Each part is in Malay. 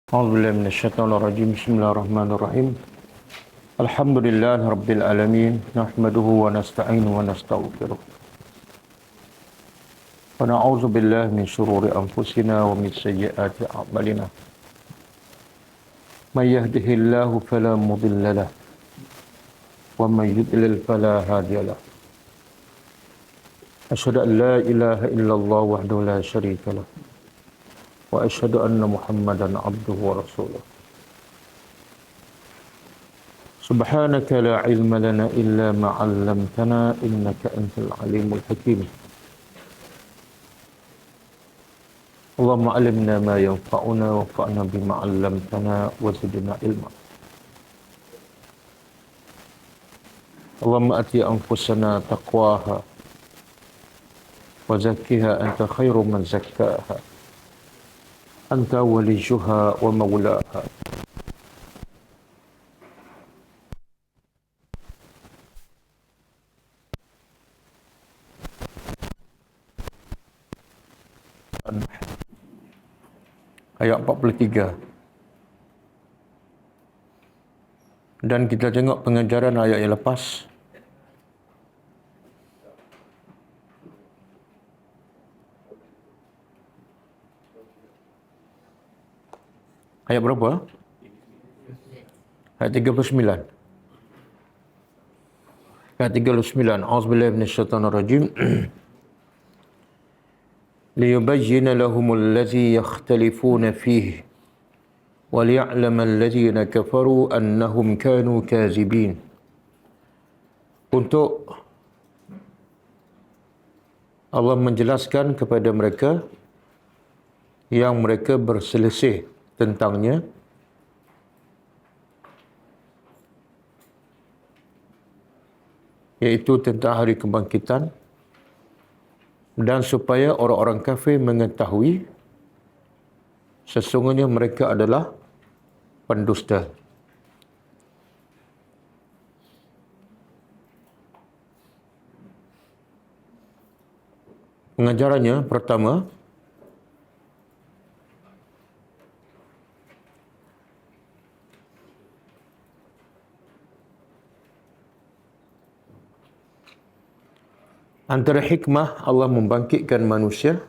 أعوذ بالله من الشيطان الرجيم. بسم الله الرحمن الرحيم. الحمد لله رب العالمين، نحمده ونستعينه ونستغفره ونعوذ بالله من شرور أنفسنا ومن سيئات أعمالنا. من يهده الله فلا مضل له ومن يضلل فلا هادي له. أشهد أن لا إله إلا الله وحده لا شريك له وأشهد أن محمدا عبده ورسوله. سبحانك لا علم لنا إلا ما علمتنا إنك أنت العليم الحكيم. اللهم علمنا ما ينفعنا وانفعنا بما علمتنا وزدنا علما. اللهم آت أنفسنا تقواها وزكها أنت خير من زكاها أنت وليها ومولاها. Ayat 43. Dan kita tengok pengajaran ayat yang lepas. Ayat berapa? Ayat 39. Ayat 39. A'udzubillahi minasyaitonir rajim. ليبين لهم الذي يختلفون فيه وليعلم الذين كفروا أنهم كانوا كاذبين. Untuk Allah menjelaskan kepada mereka yang mereka berselisih tentangnya, iaitu tentang hari kebangkitan, dan supaya orang-orang kafir mengetahui sesungguhnya mereka adalah pendusta. Pengajarannya pertama, antara hikmah Allah membangkitkan manusia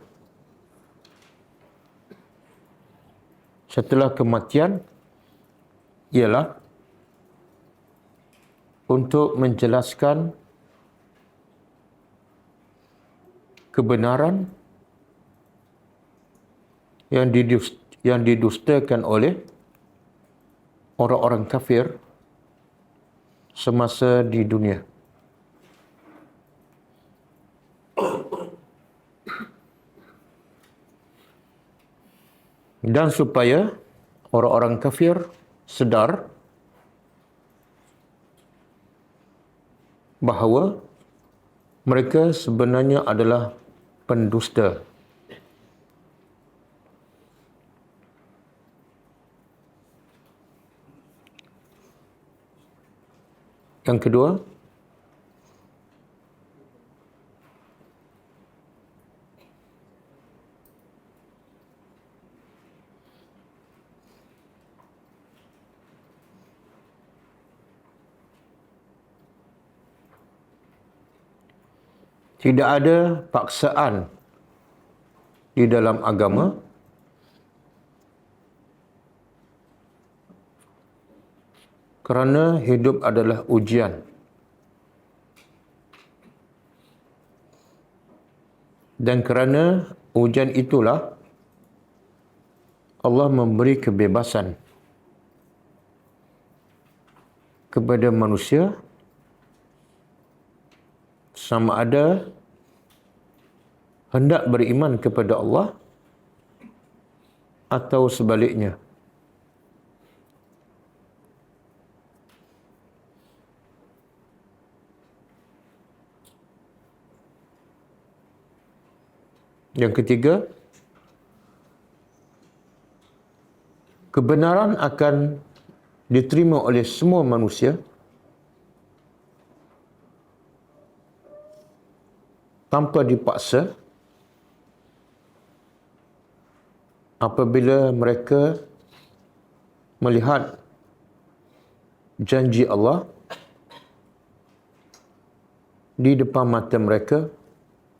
setelah kematian ialah untuk menjelaskan kebenaran yang didustakan oleh orang-orang kafir semasa di dunia. Dan supaya orang-orang kafir sedar bahawa mereka sebenarnya adalah pendusta. Yang kedua, tidak ada paksaan di dalam agama kerana hidup adalah ujian. Dan kerana ujian itulah Allah memberi kebebasan kepada manusia sama ada hendak beriman kepada Allah atau sebaliknya. Yang ketiga, kebenaran akan diterima oleh semua manusia tanpa dipaksa apabila mereka melihat janji Allah di depan mata mereka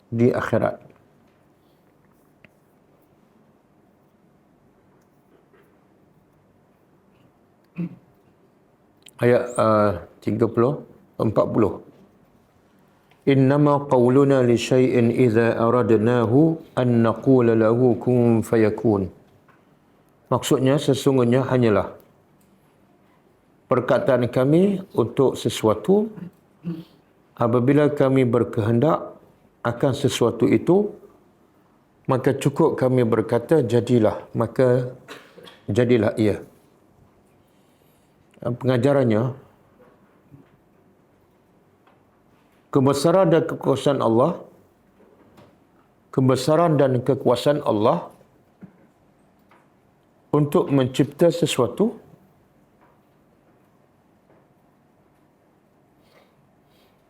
di akhirat. Ayat 40. Innama qawluna li syai'in idza aradnahu an naqula lahu kun fayakun. Maksudnya sesungguhnya hanyalah perkataan kami untuk sesuatu apabila kami berkehendak akan sesuatu itu, maka cukup kami berkata jadilah, maka jadilah ia. Pengajarannya, kebesaran dan kekuasaan Allah, kebesaran dan kekuasaan Allah untuk mencipta sesuatu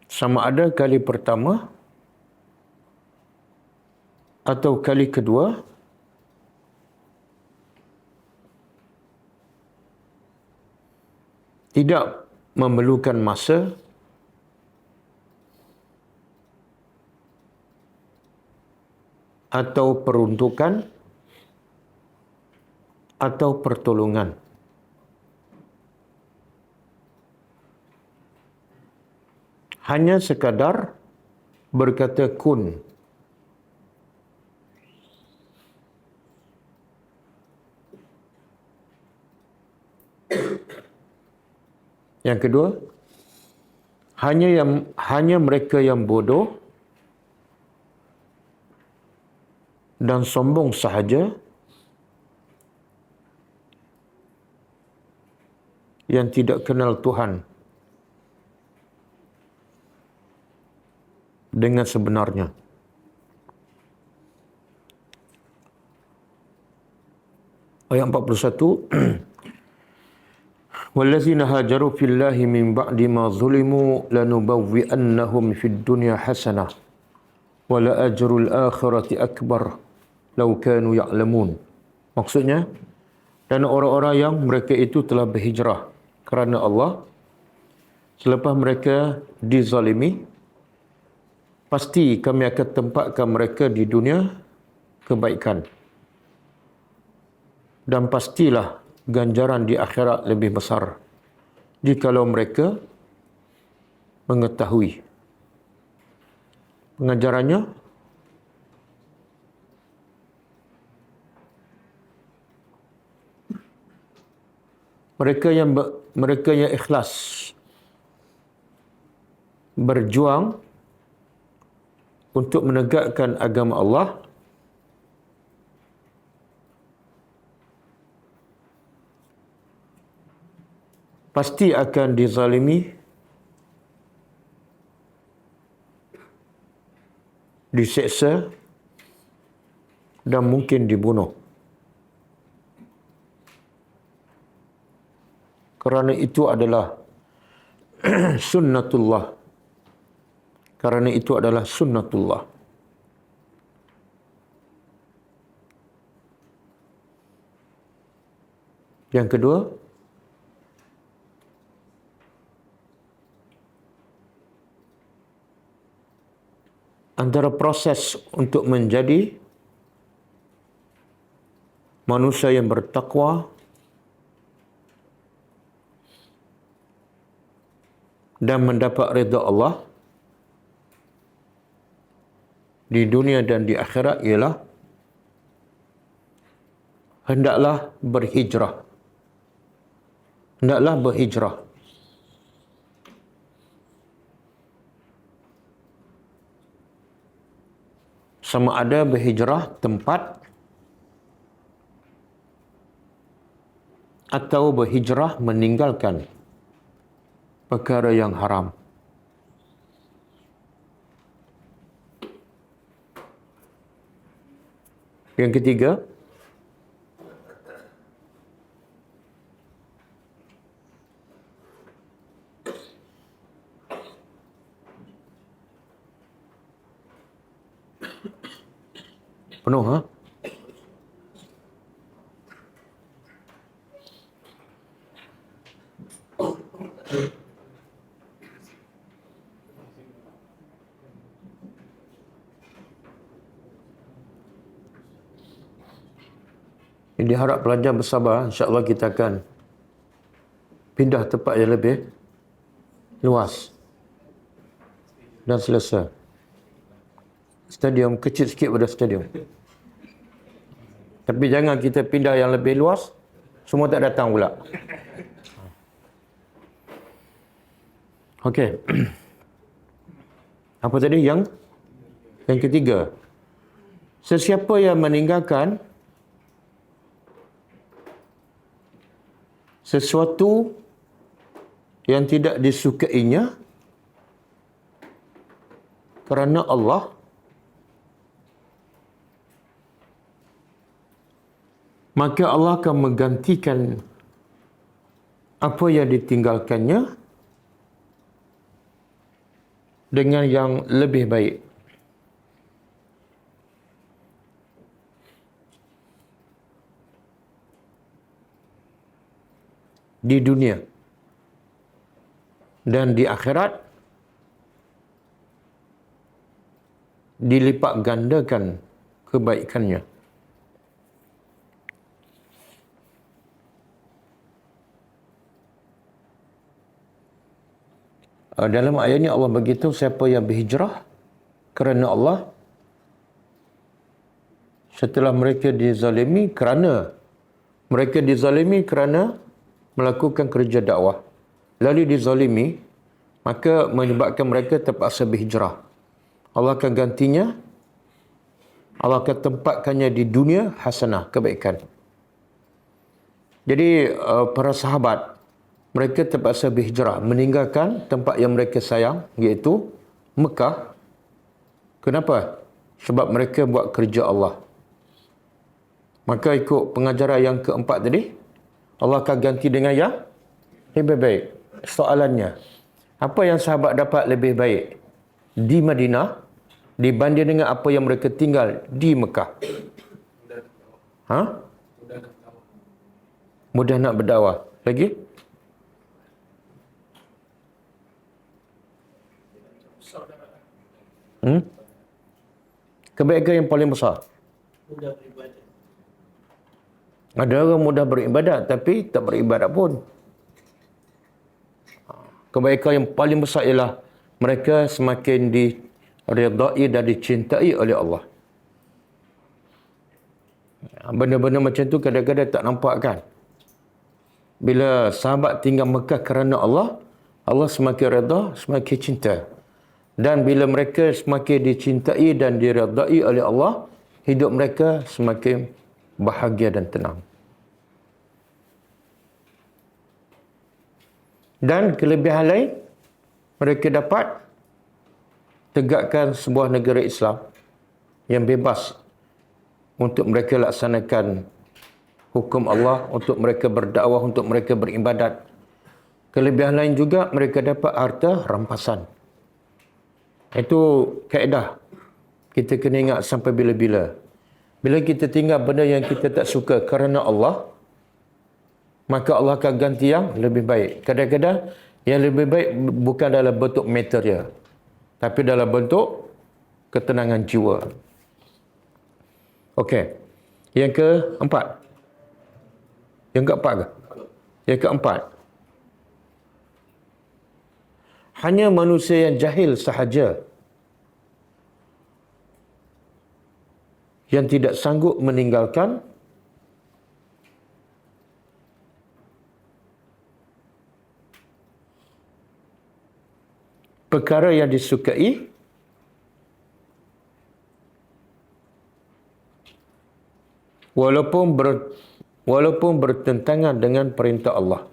sama ada kali pertama atau kali kedua, tidak memerlukan masa atau peruntukan atau pertolongan. Hanya sekadar berkata kun. Yang kedua, hanya mereka yang bodoh dan sombong sahaja yang tidak kenal Tuhan dengan sebenarnya. Ayat 41. وَالَّذِينَ هَاجَرُوا فِي اللَّهِ مِنْ بَعْدِ مَا ظُلِمُوا لَنُبَوِّئَنَّهُمْ فِي الدُّنْيَا حَسَنَةً وَلَأَجْرُ الْآخِرَةِ أَكْبَرُ لَوْ كَانُوا يَعْلَمُونَ. Maksudnya, dan orang-orang yang mereka itu telah berhijrah kerana Allah selepas mereka dizalimi, pasti kami akan tempatkan mereka di dunia kebaikan. Dan pastilah ganjaran di akhirat lebih besar jikalau mereka mengetahui. Pengajarannya, mereka yang ikhlas berjuang untuk menegakkan agama Allah pasti akan dizalimi, diseksa dan mungkin dibunuh. Kerana itu adalah sunnatullah. Kerana itu adalah sunnatullah. Yang kedua, antara proses untuk menjadi manusia yang bertakwa dan mendapat redha Allah di dunia dan di akhirat ialah hendaklah berhijrah. Hendaklah berhijrah. Sama ada berhijrah tempat atau berhijrah meninggalkan perkara yang haram. Yang ketiga, penuh, ha? Jadi harap pelajar bersabar, insya-Allah kita akan pindah tempat yang lebih luas dan selesa. Stadium kecil sikit pada stadium. Tapi jangan kita pindah yang lebih luas, semua tak datang pula. Okey. Apa tadi yang ketiga? Sesiapa yang meninggalkan sesuatu yang tidak disukainya kerana Allah, maka Allah akan menggantikan apa yang ditinggalkannya dengan yang lebih baik. Di dunia dan di akhirat dilipat gandakan kebaikannya. Dalam ayat ini Allah beritahu siapa yang berhijrah kerana Allah setelah mereka dizalimi kerana melakukan kerja dakwah, lalu dizalimi, maka menyebabkan mereka terpaksa berhijrah. Allah akan gantinya, Allah akan tempatkannya di dunia hasanah, kebaikan. Jadi para sahabat, mereka terpaksa berhijrah, meninggalkan tempat yang mereka sayang, iaitu Mekah. Kenapa? Sebab mereka buat kerja Allah. Maka ikut pengajaran yang keempat tadi, Allah akan ganti dengan yang lebih baik. Soalannya, apa yang sahabat dapat lebih baik di Madinah dibanding dengan apa yang mereka tinggal di Mekah? Mudah nak berdakwah. Lagi? Kebaikan yang paling besar. Mudah beribadat. Ada orang mudah beribadat tapi tak beribadat pun. Kebaikan yang paling besar ialah mereka semakin diridai dan dicintai oleh Allah. Benda-benda macam tu kadang-kadang tak nampak kan. Bila sahabat tinggal Mekah kerana Allah, Allah semakin redha, semakin cinta. Dan bila mereka semakin dicintai dan diridai oleh Allah, hidup mereka semakin bahagia dan tenang. Dan kelebihan lain, mereka dapat tegakkan sebuah negara Islam yang bebas untuk mereka laksanakan hukum Allah, untuk mereka berdakwah, untuk mereka beribadat. Kelebihan lain juga, mereka dapat harta rampasan. Itu kaedah. Kita kena ingat sampai bila-bila. Bila kita tinggal benda yang kita tak suka kerana Allah, maka Allah akan ganti yang lebih baik. Kadang-kadang yang lebih baik bukan dalam bentuk material, tapi dalam bentuk ketenangan jiwa. Okey. Yang keempat. Yang keempat ke? Yang keempat. Hanya manusia yang jahil sahaja yang tidak sanggup meninggalkan perkara yang disukai walaupun bertentangan dengan perintah Allah.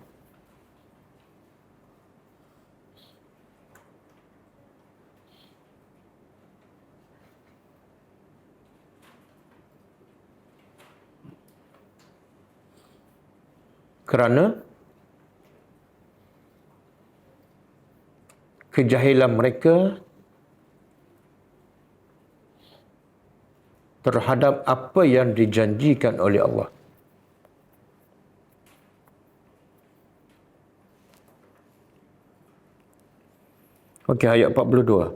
Kerana kejahilan mereka terhadap apa yang dijanjikan oleh Allah. Okey, ayat 42.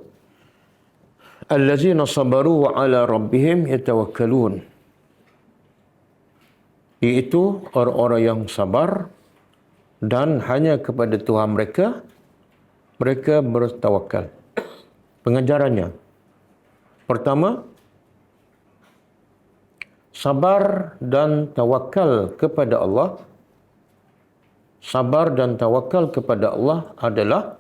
Allazina sabaru wa ala rabbihim yatawakkalun. iaitu orang-orang yang sabar dan hanya kepada Tuhan mereka bertawakal. Pengajarannya, pertama, sabar dan tawakal kepada Allah. Sabar dan tawakal kepada Allah adalah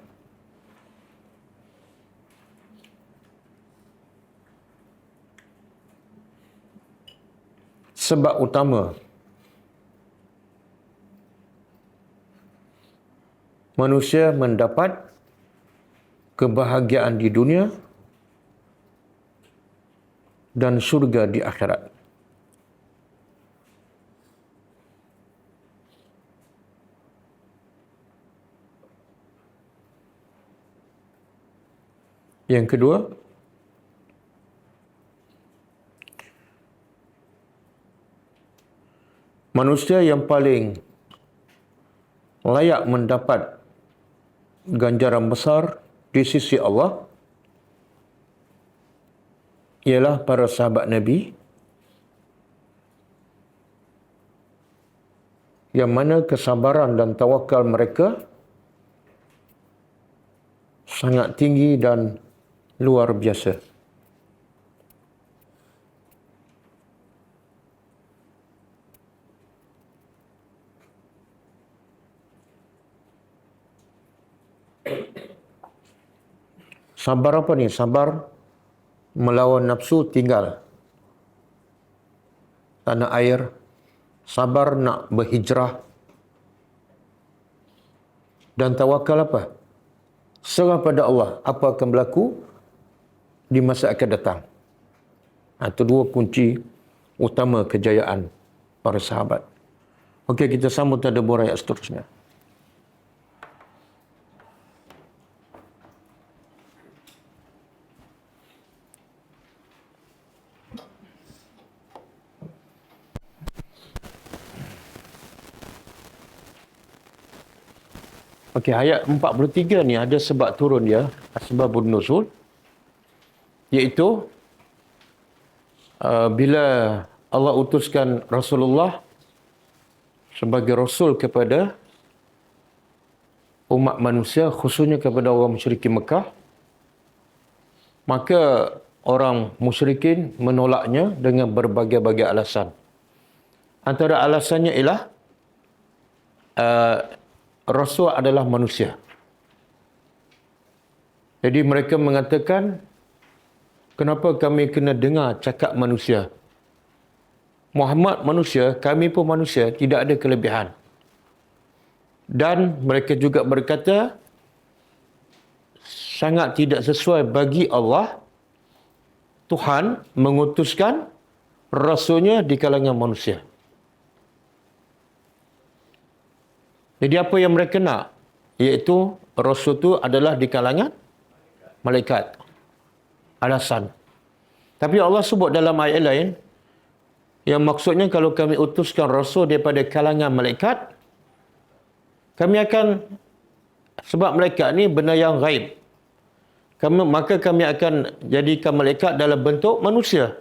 sebab utama manusia mendapat kebahagiaan di dunia dan syurga di akhirat. Yang kedua, manusia yang paling layak mendapat ganjaran besar di sisi Allah ialah para sahabat Nabi, yang mana kesabaran dan tawakal mereka sangat tinggi dan luar biasa. Sabar apa ni? Sabar melawan nafsu tinggal tanah air. Sabar nak berhijrah. Dan tawakal apa? Serah pada Allah apa akan berlaku di masa akan datang. Itu dua kunci utama kejayaan para sahabat. Okey, kita sambung tadabbur ayat seterusnya. Okey, ayat 43 ni ada sebab turun dia, asbabun nuzul, iaitu bila Allah utuskan Rasulullah sebagai Rasul kepada umat manusia, khususnya kepada orang musyrikin Mekah, maka orang musyrikin menolaknya dengan berbagai-bagai alasan. Antara alasannya ialah Rasul adalah manusia. Jadi mereka mengatakan, kenapa kami kena dengar cakap manusia? Muhammad manusia, kami pun manusia, tidak ada kelebihan. Dan mereka juga berkata, sangat tidak sesuai bagi Allah, Tuhan mengutuskan Rasulnya di kalangan manusia. Jadi apa yang mereka nak? Iaitu Rasul itu adalah di kalangan malaikat. Alasan. Tapi Allah sebut dalam ayat lain, yang maksudnya kalau kami utuskan Rasul daripada kalangan malaikat, kami akan, sebab malaikat ni benda yang gaib, maka kami akan jadikan malaikat dalam bentuk manusia.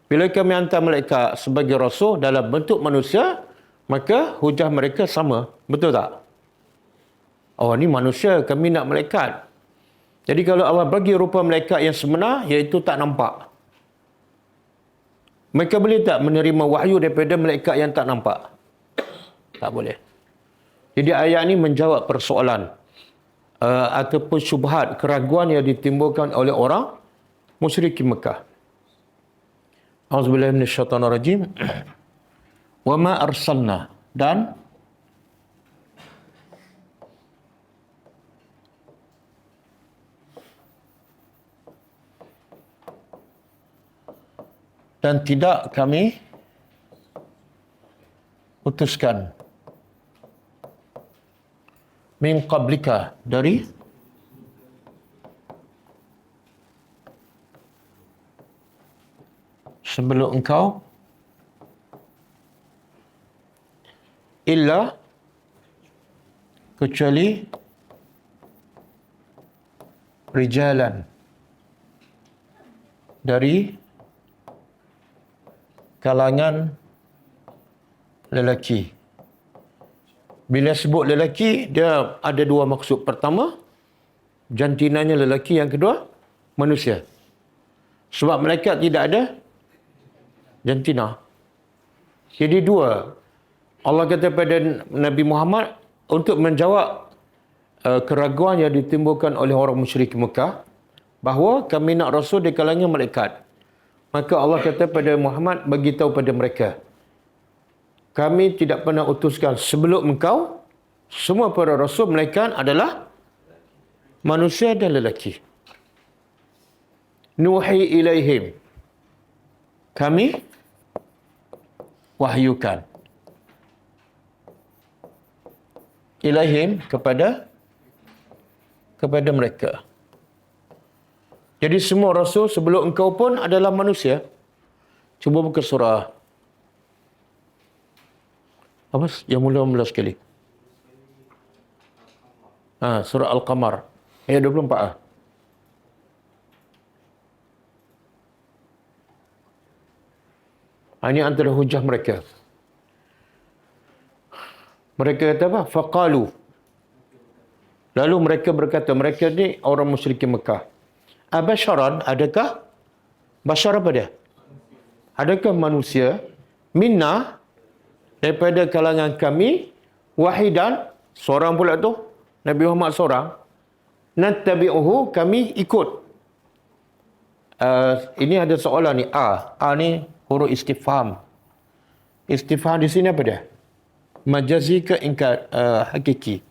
Bila kami hantar malaikat sebagai Rasul dalam bentuk manusia, maka hujah mereka sama. Betul tak? Oh, ni manusia, kami nak malaikat. Jadi kalau Allah bagi rupa malaikat yang sebenar, iaitu tak nampak, mereka boleh tak menerima wahyu daripada malaikat yang tak nampak? Tak boleh. Jadi ayat ni menjawab persoalan ataupun syubhat, keraguan yang ditimbulkan oleh orang musyrikin Mekah. Auzubillahi minasyaitonirrajim. Wa ma arsalna, dan tidak kami utuskan min qablika, dari sebelum engkau, illa, kecuali rijalan, dari kalangan lelaki. Bila sebut lelaki, dia ada dua maksud. Pertama, jantinanya lelaki. Yang kedua, manusia. Sebab malaikat tidak ada jantina. Jadi dua. Allah kata pada Nabi Muhammad untuk menjawab keraguan yang ditimbulkan oleh orang musyrik Mekah bahawa kami nak rasul di kalangan malaikat. Maka Allah kata pada Muhammad, bagi tahu pada mereka, kami tidak pernah utuskan sebelum engkau, semua para rasul malaikat adalah manusia dan lelaki. Nuhi ilaihim, kami wahyukan. Ilaihim, kepada mereka. Jadi semua rasul sebelum engkau pun adalah manusia. Cuba buka surah. Apa? Yang mula-mula sekali. Surah Al-Qamar. Ayat 24. Ini antara hujah mereka. Mereka kata apa? Faqalu. Lalu mereka berkata, mereka ni orang musyrik Mekah. Abasharan, adakah? Bashar apa dia? Adakah manusia? Minna, daripada kalangan kami, wahidan, seorang pula tu, Nabi Muhammad seorang, nattabi'uhu, kami ikut. Ini ada soalan ni. A ni huruf istifham. Istifham di sini apa dia? Majazi ke ingkar hakiki?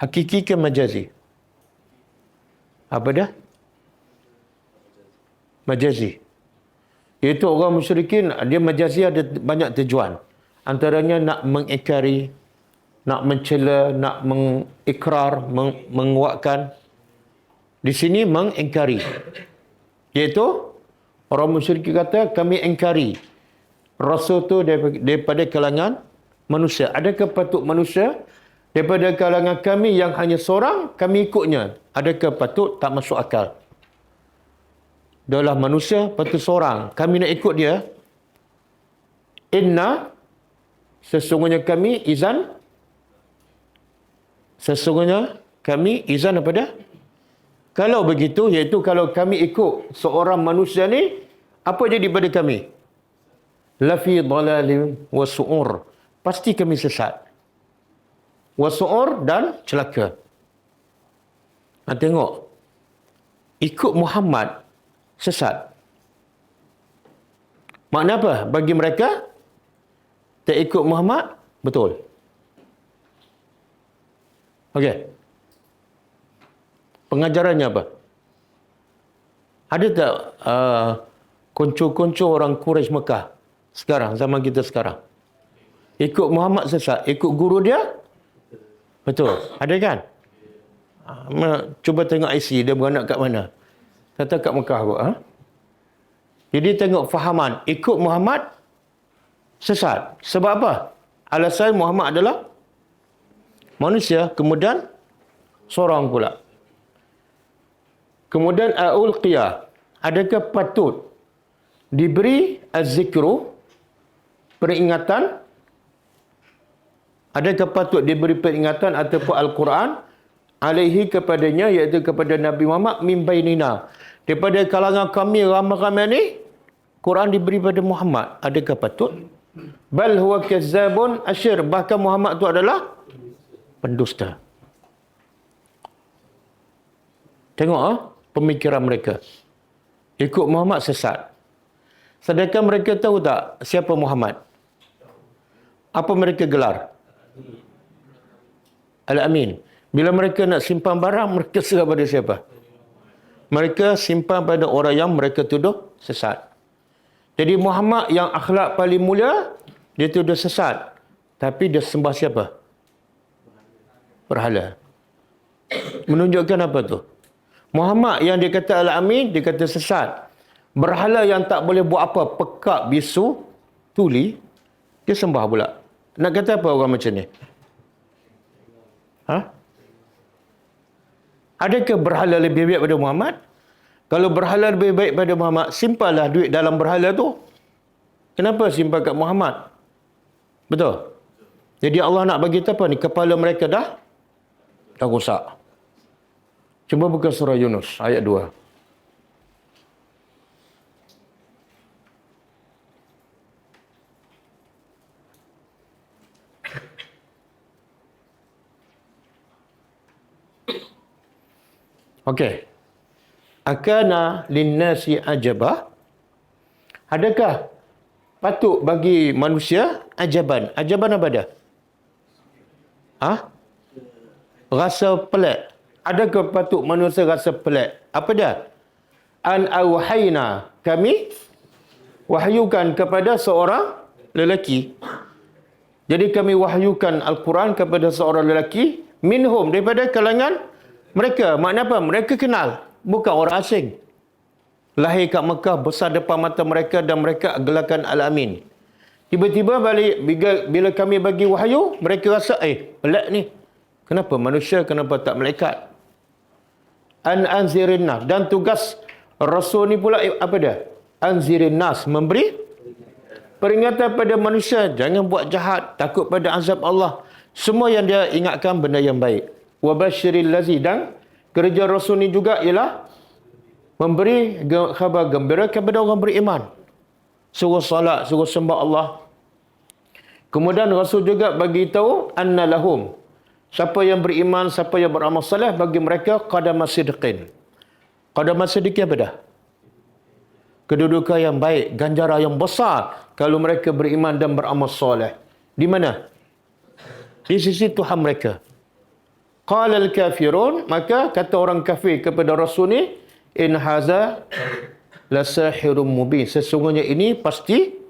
Hakiki ke majazi? Apa dah? Majazi. Iaitu orang musyrikin, dia majazi ada banyak tujuan. Antaranya nak mengikari, nak mencela, nak mengikrar, menguatkan. Di sini mengingkari. Iaitu orang musyrik kata, kami ingkari rasul tu daripada kalangan manusia. Adakah patut manusia daripada kalangan kami yang hanya seorang, kami ikutnya? Adakah patut? Tak masuk akal. Dia lah manusia, patut seorang, kami nak ikut dia. Inna, sesungguhnya kami, izan. Sesungguhnya kami, izan apa dia? Kalau begitu, iaitu kalau kami ikut seorang manusia ni, apa jadi pada kami? Lafi dhalalim wa su'ur. Pasti kami sesat. Wasu'ur, dan celaka. Tengok. Ikut Muhammad, sesat. Makna apa? Bagi mereka, tak ikut Muhammad, betul. Okey. Pengajarannya apa? Ada tak konco-konco orang Quraisy Mekah sekarang, zaman kita sekarang? Ikut Muhammad sesat, ikut guru dia, betul. Ada kan? Cuba tengok IC, dia beranak kat mana? Kata kat Mekah kot. Jadi tengok fahaman, ikut Muhammad sesat. Sebab apa? Alasan Muhammad adalah manusia, kemudian seorang pula. Kemudian ulqiyah, adakah patut diberi az-zikru, peringatan? Adakah patut diberi peringatan ataupun Al-Quran alaihi kepadanya, iaitu kepada Nabi Muhammad, min bainina, daripada kalangan kami ramai-ramai ni, Quran diberi pada Muhammad? Adakah patut? Bal huwa kazzabun asyir, bahkan Muhammad tu adalah pendusta. Tengok pemikiran mereka. Ikut Muhammad sesat. Sedangkan mereka tahu tak siapa Muhammad? Apa mereka gelar? Al-Amin. Bila mereka nak simpan barang, mereka serah pada siapa? Mereka simpan pada orang yang mereka tuduh sesat. Jadi Muhammad yang akhlak paling mulia, dia tuduh sesat. Tapi dia sembah siapa? Berhala. Menunjukkan apa tu? Muhammad yang dia kata Al-Amin, dia kata sesat. Berhala yang tak boleh buat apa, pekak, bisu, tuli, dia sembah pula. Nak kata apa orang macam ni? Adakah berhala lebih baik pada Muhammad? Kalau berhala lebih baik pada Muhammad, simpanlah duit dalam berhala tu. Kenapa simpan kat Muhammad? Betul? Jadi Allah nak bagi apa ni? Kepala mereka dah rosak. Cuba buka surah Yunus ayat 2. Okey. Akana linnasi ajabah. Adakah patut bagi manusia ajaban? Ajaban apa dia? Rasa pelik. Adakah patut manusia rasa pelik? Apa dia? An auhayna, kami wahyukan kepada seorang lelaki. Jadi kami wahyukan Al-Quran kepada seorang lelaki minhum, daripada kalangan mereka. Makna apa? Mereka kenal, bukan orang asing. Lahir kat Mekah, besar depan mata mereka dan mereka gelarkan Al-Amin. Tiba-tiba balik, bila kami bagi wahyu, mereka rasa, pelik ni. Kenapa manusia, kenapa tak malaikat? Anzirin nas. Dan tugas Rasul ni pula apa dia? Anzirin nas, memberi peringatan pada manusia. Jangan buat jahat, takut pada azab Allah. Semua yang dia ingatkan benda yang baik. Wabashiril lazi, dan kerja Rasul ni juga ialah memberi khabar gembira kepada orang beriman. Suruh salat, suruh sembah Allah. Kemudian Rasul juga bagi tahu anna lahum, siapa yang beriman, siapa yang beramal soleh, bagi mereka qadama sidqin. Qadama sidqin apa dah? Kedudukan yang baik, ganjaran yang besar kalau mereka beriman dan beramal soleh. Di mana? Di sisi Tuhan mereka. Qala al-kafirun, maka kata orang kafir kepada Rasul ni, in haza lasahirun mubin. Sesungguhnya ini pasti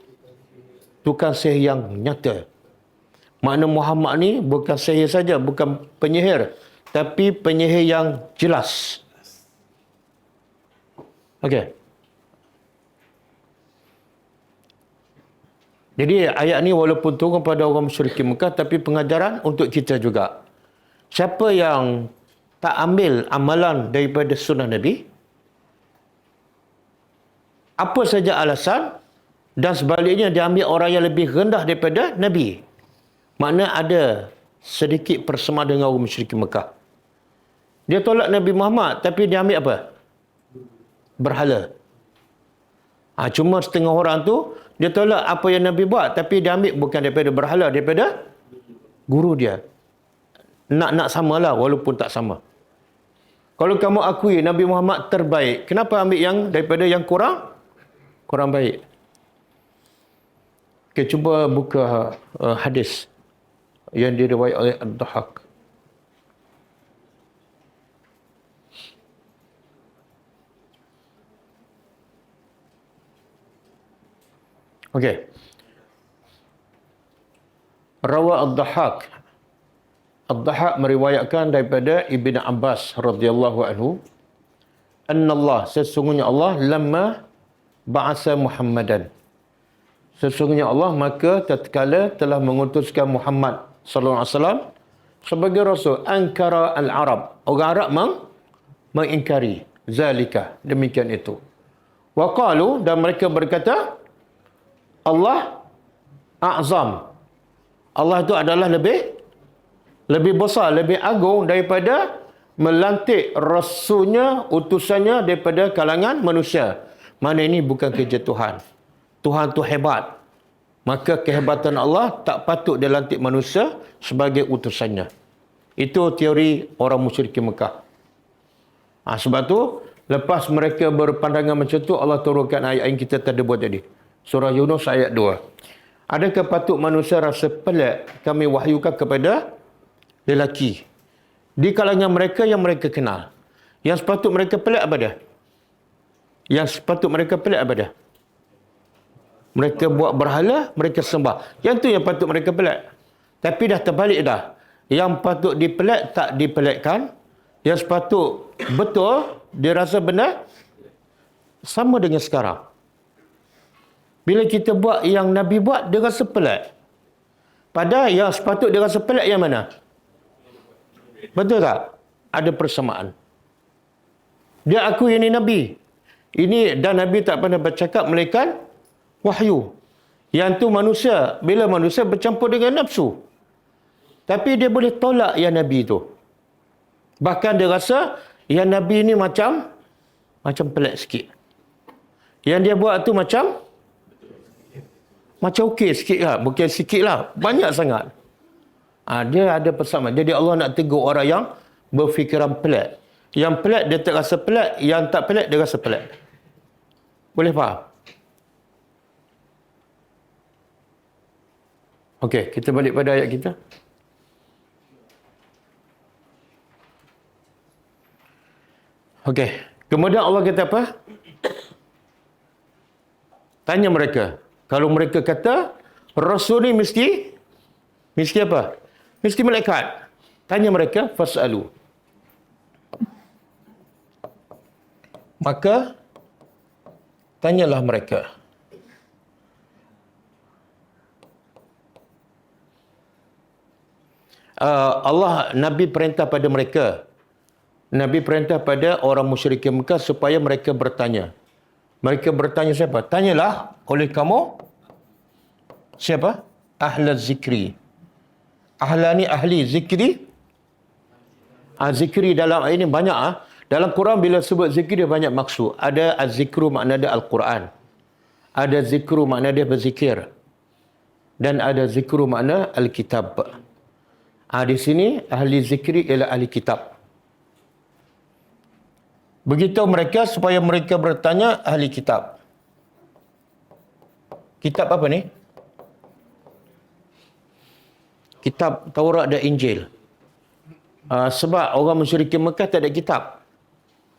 tukang sihir yang nyata. Makna Muhammad ni bukan sihir saja, bukan penyihir, tapi penyihir yang jelas. Okey. Jadi ayat ni walaupun turun pada orang musyrikin Mekah, tapi pengajaran untuk kita juga. Siapa yang tak ambil amalan daripada sunnah Nabi, apa saja alasan, dan sebaliknya dia ambil orang yang lebih rendah daripada Nabi, makna ada sedikit persamaan dengan orang musyrikin Mekah. Dia tolak Nabi Muhammad, tapi dia ambil apa? Berhala. Cuma setengah orang tu, dia tolak apa yang Nabi buat, tapi dia ambil bukan daripada berhala, daripada guru dia. Nak samalah walaupun tak sama. Kalau kamu akui Nabi Muhammad terbaik, kenapa ambil yang daripada yang kurang baik? Okey, cuba buka hadis yang diriwayatkan oleh Ad-Dhahhak. Okey. Rawa Ad-Dhahhak. Ad-Dhahhak meriwayatkan daripada Ibn Abbas radhiyallahu anhu, annallah, sesungguhnya Allah, lamma ba'asa Muhammadan, sesungguhnya Allah maka tatkala telah mengutuskan Muhammad sallallahu alaihi wasallam sebagai rasul, ankara al-Arab, orang Arab mengingkari zalika, demikian itu. Wa qalu, dan mereka berkata, Allah a'zam, Allah itu adalah lebih besar, lebih agung daripada melantik rasulnya, utusannya daripada kalangan manusia. Mana ini bukan kerja Tuhan. Tuhan tu hebat. Maka kehebatan Allah tak patut dia lantik manusia sebagai utusannya. Itu teori orang musyrikin Mekah. Sebab tu, lepas mereka berpandangan macam tu, Allah turunkan ayat yang kita tadi buat tadi. Surah Yunus ayat 2. Adakah patut manusia rasa pelik kami wahyukan kepada lelaki di kalangan mereka yang mereka kenal? Yang sepatut mereka pelik apa dia? Yang sepatut mereka pelik apa dia? Mereka buat berhala, mereka sembah. Yang tu yang patut mereka pelik. Tapi dah terbalik dah. Yang patut dipelek tak dipelekkan. Yang sepatut betul, dia rasa benar. Sama dengan sekarang. Bila kita buat yang Nabi buat, dia rasa pelik. Padahal yang sepatut dia rasa pelik yang mana? Betul tak? Ada persamaan. Dia akui ini Nabi. Ini dan Nabi tak pernah bercakap melainkan wahyu. Yang tu manusia, bila manusia bercampur dengan nafsu. Tapi dia boleh tolak yang Nabi tu. Bahkan dia rasa yang Nabi ni macam pelik sikit. Yang dia buat tu macam okey sikit lah. Bukan sikit lah. Banyak sangat. Dia ada persamaan. Jadi Allah nak tegur orang yang berfikiran pelik. Yang pelik dia tak rasa pelik. Yang tak pelik dia rasa pelik. Boleh faham? Okey, kita balik pada ayat kita. Okey. Kemudian Allah kata apa? Tanya mereka. Kalau mereka kata, Rasul ni mesti apa? Mesti malaikat. Tanya mereka, fas'alu. Maka, tanyalah mereka. Nabi perintah pada mereka. Nabi perintah pada orang musyrikin Mekah supaya mereka bertanya. Mereka bertanya siapa? Tanyalah oleh kamu siapa? Ahla zikri. Ahla ni ahli zikri. Zikri dalam ini banyak. Dalam Quran bila sebut zikri dia banyak maksud. Ada az-zikru makna dia Al-Quran. Ada zikru makna dia berzikir. Dan ada zikru makna Al-Kitab. Di sini ahli zikri ialah ahli kitab. Beritahu mereka supaya mereka bertanya ahli kitab. Kitab apa ni? Kitab Taurat dan Injil. Sebab orang musyrikin Mekah tak ada kitab.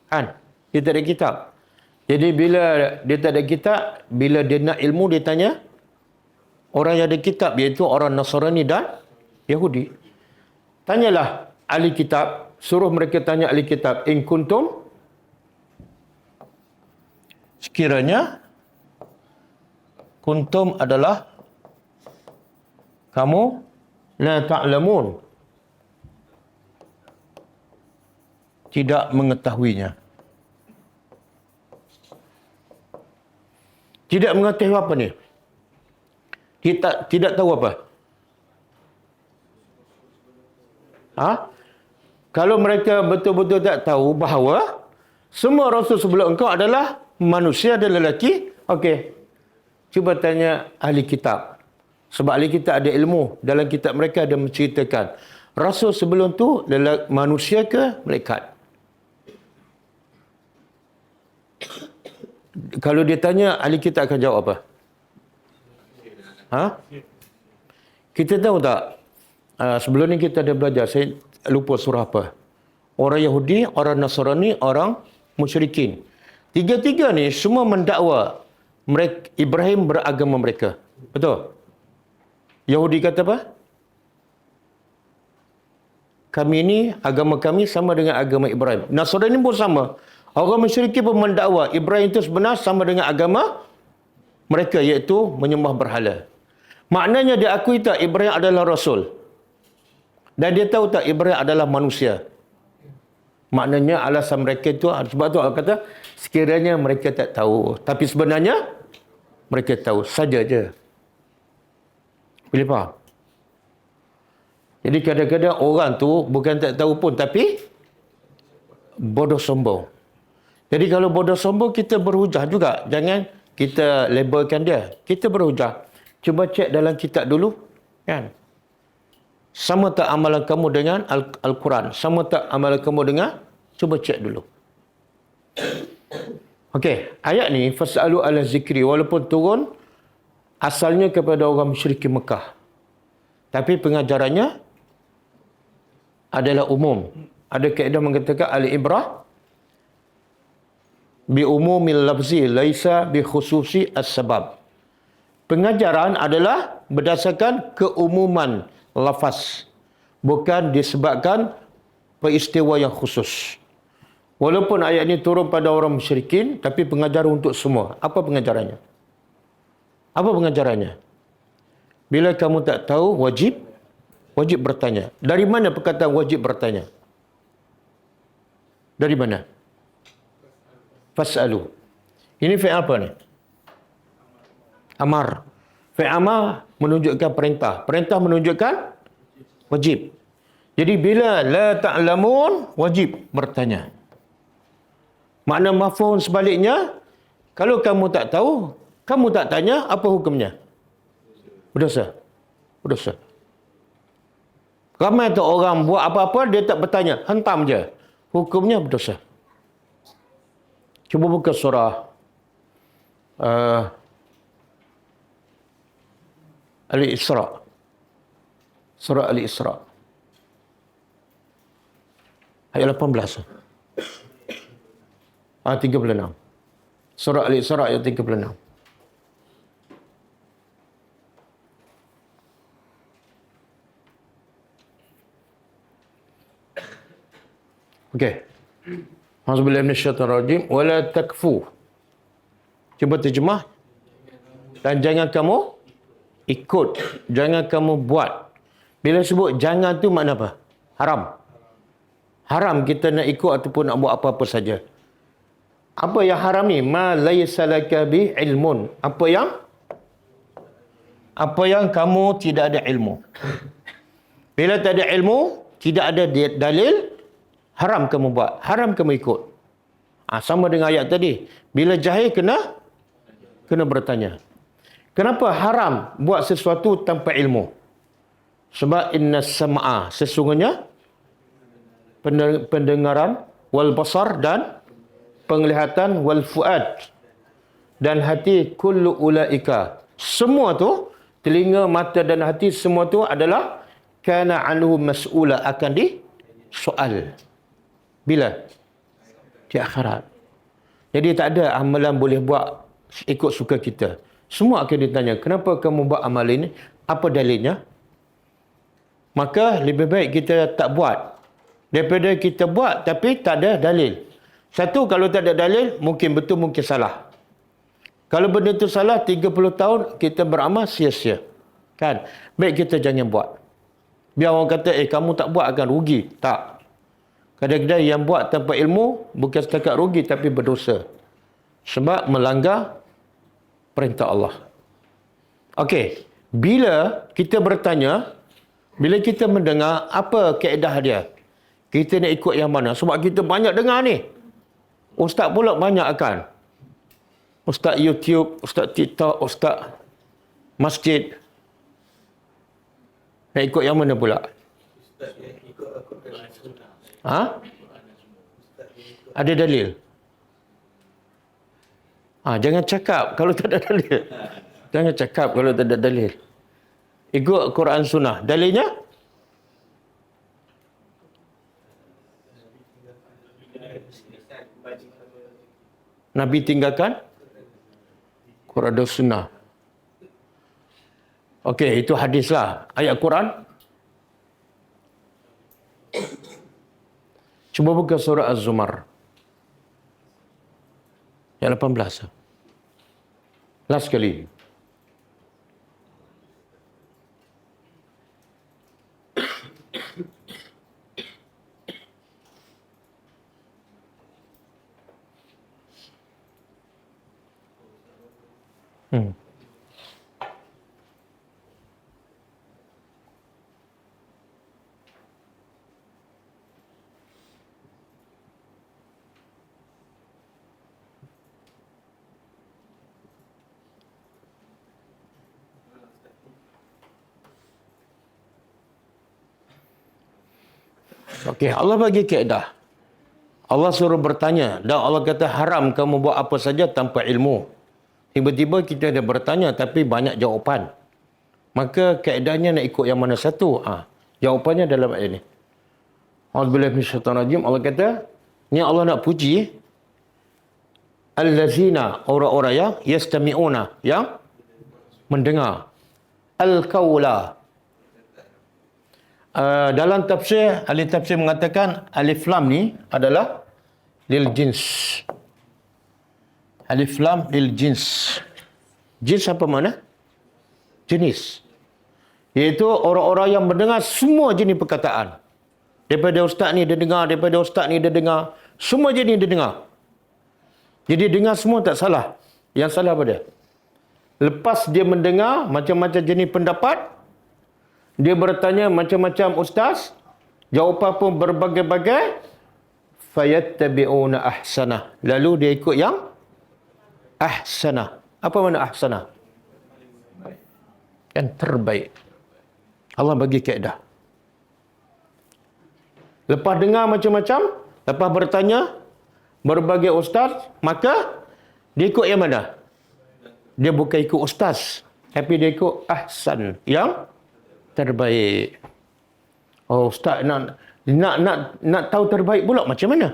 Kan? Dia tak ada kitab. Jadi bila dia tak ada kitab, bila dia nak ilmu dia tanya orang yang ada kitab, iaitu orang Nasrani dan Yahudi. Tanyalah ahli kitab, suruh mereka tanya ahli kitab, in kuntum, sekiranya kuntum adalah kamu la ta'lamun, tidak mengetahuinya. Tidak mengetahui apa ni? Tidak tahu apa? Kalau mereka betul-betul tak tahu bahawa semua rasul sebelum engkau adalah manusia dan lelaki, okey. Cuba tanya ahli kitab. Sebab ahli kitab ada ilmu. Dalam kitab mereka ada menceritakan rasul sebelum tu manusia ke malaikat. Kalau dia tanya, ahli kitab akan jawab apa? Kita tahu tak? Sebelum ni kita ada belajar, saya lupa surah apa. Orang Yahudi, orang Nasrani, orang musyrikin. Tiga-tiga ni semua mendakwa Ibrahim beragama mereka. Betul? Yahudi kata apa? Kami ni, agama kami sama dengan agama Ibrahim. Nasrani pun sama. Orang musyrikin pun mendakwa Ibrahim itu sebenar sama dengan agama mereka, iaitu menyembah berhala. Maknanya dia akui tak Ibrahim adalah Rasul. Dan dia tahu tak Ibrahim adalah manusia. Maknanya alasan mereka itu, sebab tu Allah kata, sekiranya mereka tak tahu. Tapi sebenarnya, mereka tahu saja je. Boleh faham? Jadi kadang-kadang orang tu bukan tak tahu pun, tapi bodoh sombong. Jadi kalau bodoh sombong, kita berhujah juga. Jangan kita labelkan dia. Kita berhujah. Cuba cek dalam kitab dulu. Kan? Sama tak amalan kamu dengan Al-Quran? Sama tak amalan kamu dengan? Cuba cek dulu. Okey, ayat ni fas'alu ala zikri, walaupun turun asalnya kepada orang musyrikin Mekah. Tapi pengajarannya adalah umum. Ada kaedah mengatakan al-ibrah bi umumil lafzi laisa bi khususi as-sabab. Pengajaran adalah berdasarkan keumuman lafaz, bukan disebabkan peristiwa yang khusus. Walaupun ayat ini turun pada orang musyrikin, tapi pengajaran untuk semua. Apa pengajarannya? Apa pengajarannya? Bila kamu tak tahu, wajib bertanya. Dari mana perkataan wajib bertanya? Dari mana? Fas'alu. Ini fi'il apa ni? Amar. Fi'il amar menunjukkan perintah. Perintah menunjukkan wajib. Jadi bila la ta'lamun, wajib bertanya. Makna mafhum sebaliknya, kalau kamu tak tahu, kamu tak tanya, apa hukumnya? Berdosa. Berdosa. Ramai tu orang buat apa-apa, dia tak bertanya. Hentam je. Hukumnya berdosa. Cuba buka surah Al-Isra. Surah Al-Isra. Ayat 18. 36. Surah Al-Isra ayat 36. Okey. Auzubillahi minasyaitonir rajim. Wala takfu. Cuba terjemah. Dan jangan kamu ikut. Jangan kamu buat. Bila sebut jangan tu makna apa? Haram. Haram kita nak ikut ataupun nak buat apa-apa saja. Apa yang haram ni? Ma laysa laka bi ilmun. Apa yang kamu tidak ada ilmu. Bila tak ada ilmu, tidak ada dalil, haram kamu buat, haram kamu ikut. Sama dengan ayat tadi. Bila jahil kena bertanya. Kenapa haram buat sesuatu tanpa ilmu? Sebab inna sam'a, sesungguhnya pendengaran, wal basar, dan penglihatan, wal fuad, dan hati, kullu ulaika. Semua tu, telinga, mata dan hati, semua tu adalah kana anhu mas'ula, akan disoal. Bila? Di akhirat. Jadi tak ada amalan boleh buat ikut suka kita. Semua akan ditanya, kenapa kamu buat amal ini? Apa dalilnya? Maka lebih baik kita tak buat daripada kita buat tapi tak ada dalil. Satu, kalau tak ada dalil, mungkin betul, mungkin salah. Kalau benda itu salah, 30 tahun kita beramal sia-sia. Kan? Baik kita jangan buat. Biar orang kata, kamu tak buat akan rugi. Tak. Kadang-kadang yang buat tanpa ilmu, bukan setakat rugi tapi berdosa. Sebab melanggar perintah Allah. Okey. Bila kita bertanya, bila kita mendengar, apa kaedah dia? Kita nak ikut yang mana? Sebab kita banyak dengar ni. Ustaz pula banyak akan. Ustaz YouTube, Ustaz TikTok, Ustaz masjid. Nak ikut yang mana pula? Ha? Ada dalil? Jangan cakap kalau tak ada dalil. Jangan cakap kalau tak ada dalil. Ikut Quran Sunnah. Dalilnya? Nabi tinggalkan Quran dan Sunnah. Okey, itu hadis lah. Ayat Quran. Cuba buka surah Az-Zumar. Ayat 18. Last sekali. Okey, Allah bagi kaedah. Allah suruh bertanya dan Allah kata haram kamu buat apa saja tanpa ilmu. Tiba-tiba kita ada bertanya tapi banyak jawapan. Maka kaedahnya nak ikut yang mana satu? Jawapannya dalam ayat ini. Auzubillahi minasyaitonir rajim. Allah kata, ni Allah nak puji allazina, orang-orang yang yastami'una, yang mendengar al-qaula. Dalam tafsir, ahli tafsir mengatakan alif lam ni adalah lil jins. Alif lam lil jins. Jins apa mana? Jenis. Iaitu orang-orang yang mendengar semua jenis perkataan. Daripada ustaz ni dia dengar, daripada ustaz ni dia dengar. Semua jenis dia dengar. Jadi dengar semua tak salah. Yang salah apa dia? Lepas dia mendengar macam-macam jenis pendapat, dia bertanya macam-macam ustaz, jawapan pun berbagai-bagai, fayattabi'una ahsanah. Lalu dia ikut yang ahsanah. Apa makna ahsanah? Yang terbaik. Allah bagi kaedah. Lepas dengar macam-macam, lepas bertanya berbagai ustaz, maka dia ikut yang mana? Dia bukan ikut ustaz, tapi dia ikut ahsan, yang terbaik. Oh, ustaz nak tahu terbaik pula macam mana?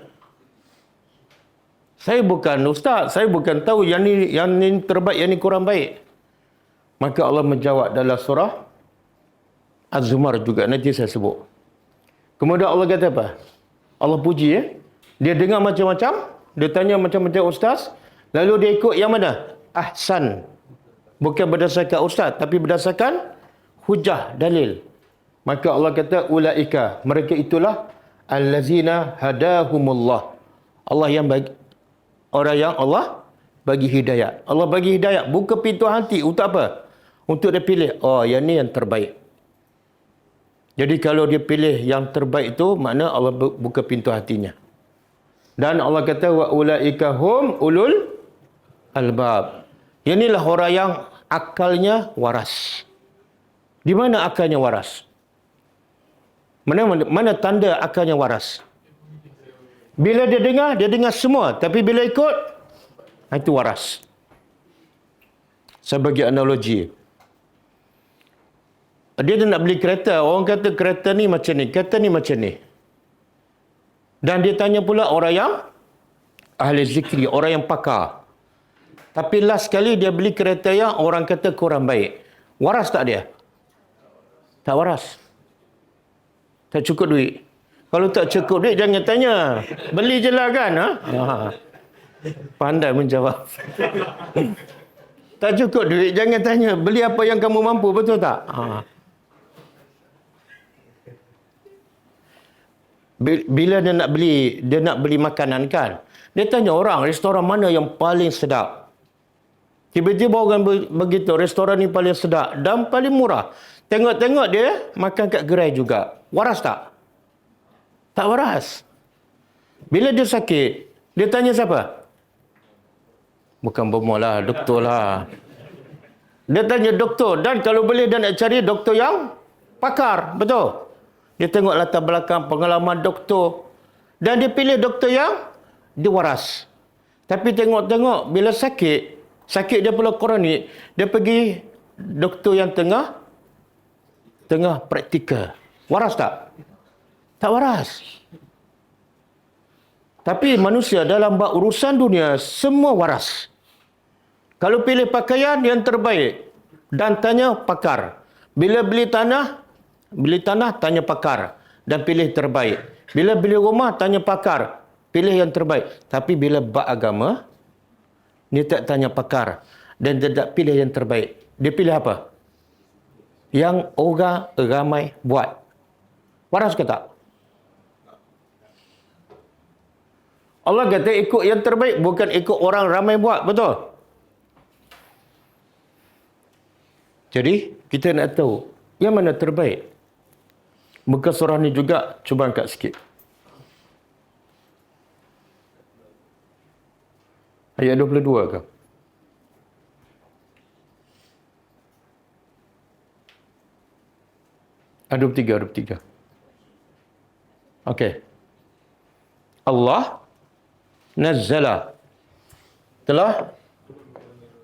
Saya bukan ustaz, saya bukan tahu yang ni terbaik, yang ni kurang baik. Maka Allah menjawab dalam surah Az-Zumar juga, nanti saya sebut. Kemudian Allah kata apa? Allah puji Dia dengar macam-macam, dia tanya macam-macam ustaz, lalu dia ikut yang mana? Ahsan. Bukan berdasarkan ustaz, tapi berdasarkan hujah, dalil. Maka Allah kata, ulaika, mereka itulah allazina hadahumullah. Allah yang bagi, orang yang Allah bagi hidayah. Allah bagi hidayah, buka pintu hati untuk apa? Untuk dia pilih, oh yang ni yang terbaik. Jadi kalau dia pilih yang terbaik itu, makna Allah buka pintu hatinya. Dan Allah kata, wa ulaika hum ulul albab. Inilah orang yang akalnya waras. Di mana akalnya waras? Mana tanda akalnya waras? Bila dia dengar semua. Tapi bila ikut, itu waras. Saya bagi analogi. Dia nak beli kereta. Orang kata kereta ni macam ni, kereta ni macam ni. Dan dia tanya pula orang yang ahli zikri, orang yang pakar. Tapi last sekali dia beli kereta yang orang kata kurang baik. Waras tak dia? Tak waras. Tak cukup duit. Kalau tak cukup duit, jangan tanya. Beli je lah kan? Pandai menjawab. Tak cukup duit, jangan tanya. Beli apa yang kamu mampu, betul tak? Bila dia nak beli makanan kan, dia tanya orang, restoran mana yang paling sedap. Tiba-tiba orang begitu, restoran ni paling sedap dan paling murah. Tengok-tengok dia makan kat gerai juga. Waras tak? Tak waras. Bila dia sakit, dia tanya siapa? Bukan bomoh lah, doktor lah. Dia tanya doktor, dan kalau boleh dia nak cari doktor yang pakar, betul? Dia tengok latar belakang pengalaman doktor. Dan dia pilih doktor yang dia waras. Tapi tengok-tengok bila sakit dia pula kronik, dia pergi doktor yang tengah praktikal. Waras tak? Tak waras. Tapi manusia dalam bab urusan dunia semua waras. Kalau pilih pakaian yang terbaik dan tanya pakar. Bila beli tanah tanya pakar dan pilih terbaik. Bila beli rumah tanya pakar, pilih yang terbaik. Tapi bila bab agama, dia tak tanya pakar dan dia tak pilih yang terbaik. Dia pilih apa? Yang orang ramai buat. Waras ke tak? Allah kata ikut yang terbaik, bukan ikut orang ramai buat, betul? Jadi, kita nak tahu yang mana terbaik. Muka surah ni juga, cuba angkat sikit. Ayat 22 ke? Ada 23. Okey. Allah nazzala, telah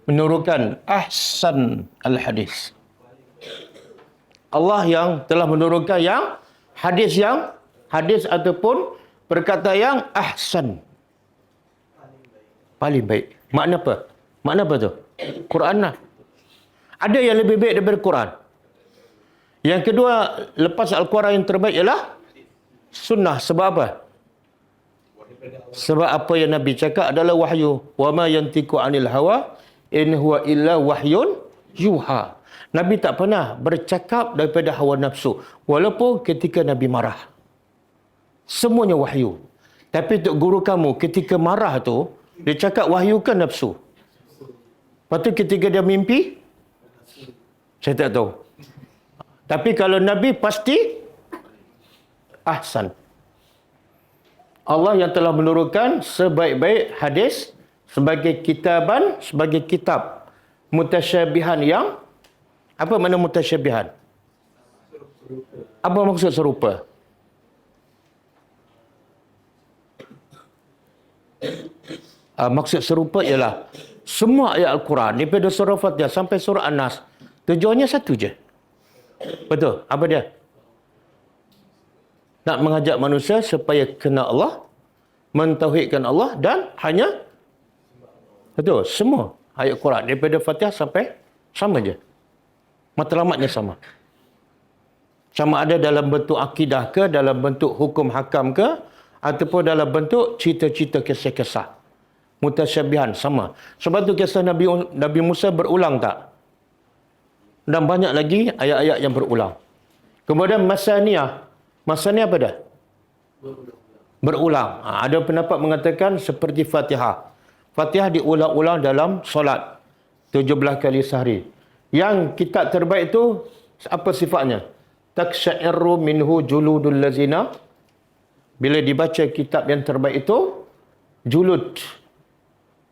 menurunkan ahsan al-hadis. Allah yang telah menurunkan yang hadis ataupun perkataan yang ahsan, paling baik. Makna apa? Makna apa tu? Quran lah. Ada yang lebih baik daripada Quran. Yang kedua, lepas Al-Quran yang terbaik ialah sunnah. Sebab apa? Sebab apa yang Nabi cakap adalah wahyu. Wa ma yantiqu 'anil hawa in huwa illa wahyun yuha. Nabi tak pernah bercakap daripada hawa nafsu, walaupun ketika Nabi marah. Semuanya wahyu. Tapi untuk guru kamu ketika marah tu, Dia cakap wahyu kan nafsu? Lepas tu ketika dia mimpi, saya tak tahu. Tapi kalau Nabi pasti ahsan. Allah yang telah menurunkan sebaik-baik hadis sebagai kitaban, sebagai kitab. Mutasyabihan yang, apa makna mutasyabihan? Apa maksud serupa? Maksud serupa ialah semua ayat Al-Quran daripada surah Fatihah sampai surah An-Nas tujuannya satu je. Betul? Apa dia? Nak mengajak manusia supaya kenal Allah, mentauhidkan Allah dan hanya betul, semua ayat Quran daripada Fatihah sampai sama je. Matlamatnya sama. Sama ada dalam bentuk akidah ke, dalam bentuk hukum hakam ke, ataupun dalam bentuk cerita-cerita kisah-kisah. Mutasyabihan sama. Sebab tu kisah Nabi Musa berulang tak? Dan banyak lagi ayat-ayat yang berulang. Kemudian masaniyah. Masaniyah apa dah? Berulang. Ada pendapat mengatakan seperti Fatihah. Fatihah diulang-ulang dalam solat 17 kali sehari. Yang kitab terbaik itu apa sifatnya? Taksya'irru minhu juludul lazina. Bila dibaca kitab yang terbaik itu, julud,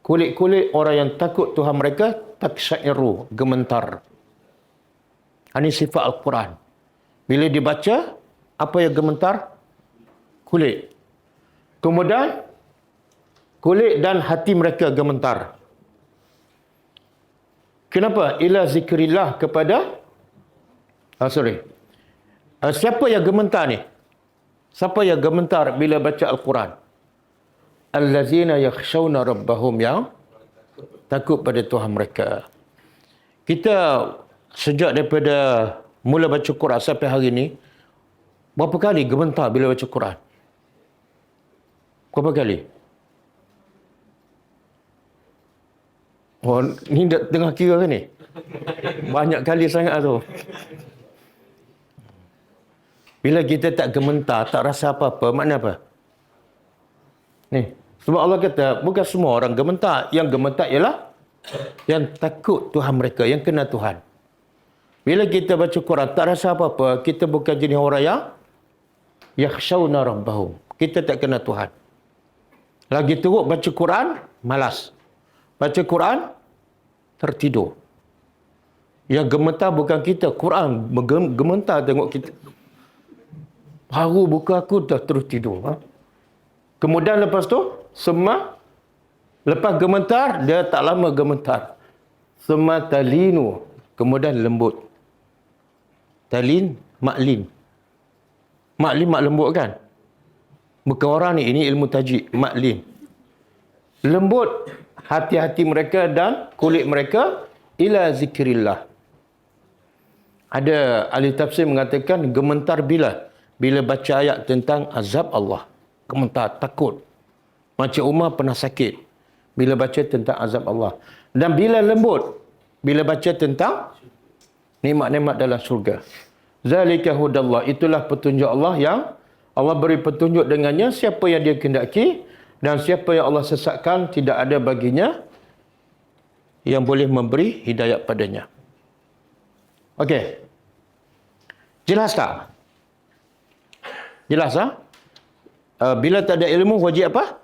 kulit-kulit orang yang takut Tuhan mereka, taksya'irru, gementar. Ini sifat Al-Quran. Bila dibaca, apa yang gementar? Kulit. Kemudian, kulit dan hati mereka gementar. Kenapa? Ila zikrillah kepada... siapa yang gementar ni? Siapa yang gementar bila baca Al-Quran? Allazina yakhshawna rabbahum, yang takut pada Tuhan mereka. Kita sejak daripada mula baca Quran sampai hari ini, berapa kali gementar bila baca Quran? Berapa kali? Oh, ni dah tengah kira kan ni? Banyak kali sangat tu. Bila kita tak gementar, tak rasa apa-apa, makna apa? Ni, sebab Allah kata, bukan semua orang gementar. Yang gementar ialah yang takut Tuhan mereka, yang kenal Tuhan. Bila kita baca Quran, tak rasa apa-apa, kita bukan jenis orang yang yakhshawna rabbahum. Kita tak kenal Tuhan. Lagi teruk baca Quran, malas. Baca Quran, tertidur. Yang gementar bukan kita, Quran gementar tengok kita. Baru buka aku dah terus tidur. Kemudian lepas tu, lepas gementar, dia tak lama gementar. Talinu. Kemudian lembut. Talin, maklin. Maklin, mak lembut kan? Bukan orang ni, ini ilmu tajwid. Maklin. Lembut hati-hati mereka dan kulit mereka ila zikrillah. Ada ahli tafsir mengatakan gementar bila baca ayat tentang azab Allah. Gementar, takut. Macam Umar pernah sakit bila baca tentang azab Allah. Dan bila lembut, bila baca tentang nikmat-nikmat dalam surga. Zalika hudallah. Itulah petunjuk Allah yang Allah beri petunjuk dengannya siapa yang dia kehendaki, dan siapa yang Allah sesatkan tidak ada baginya yang boleh memberi hidayah padanya. Okey. Jelas tak? Jelas tak? Bila tak ada ilmu, wajib apa?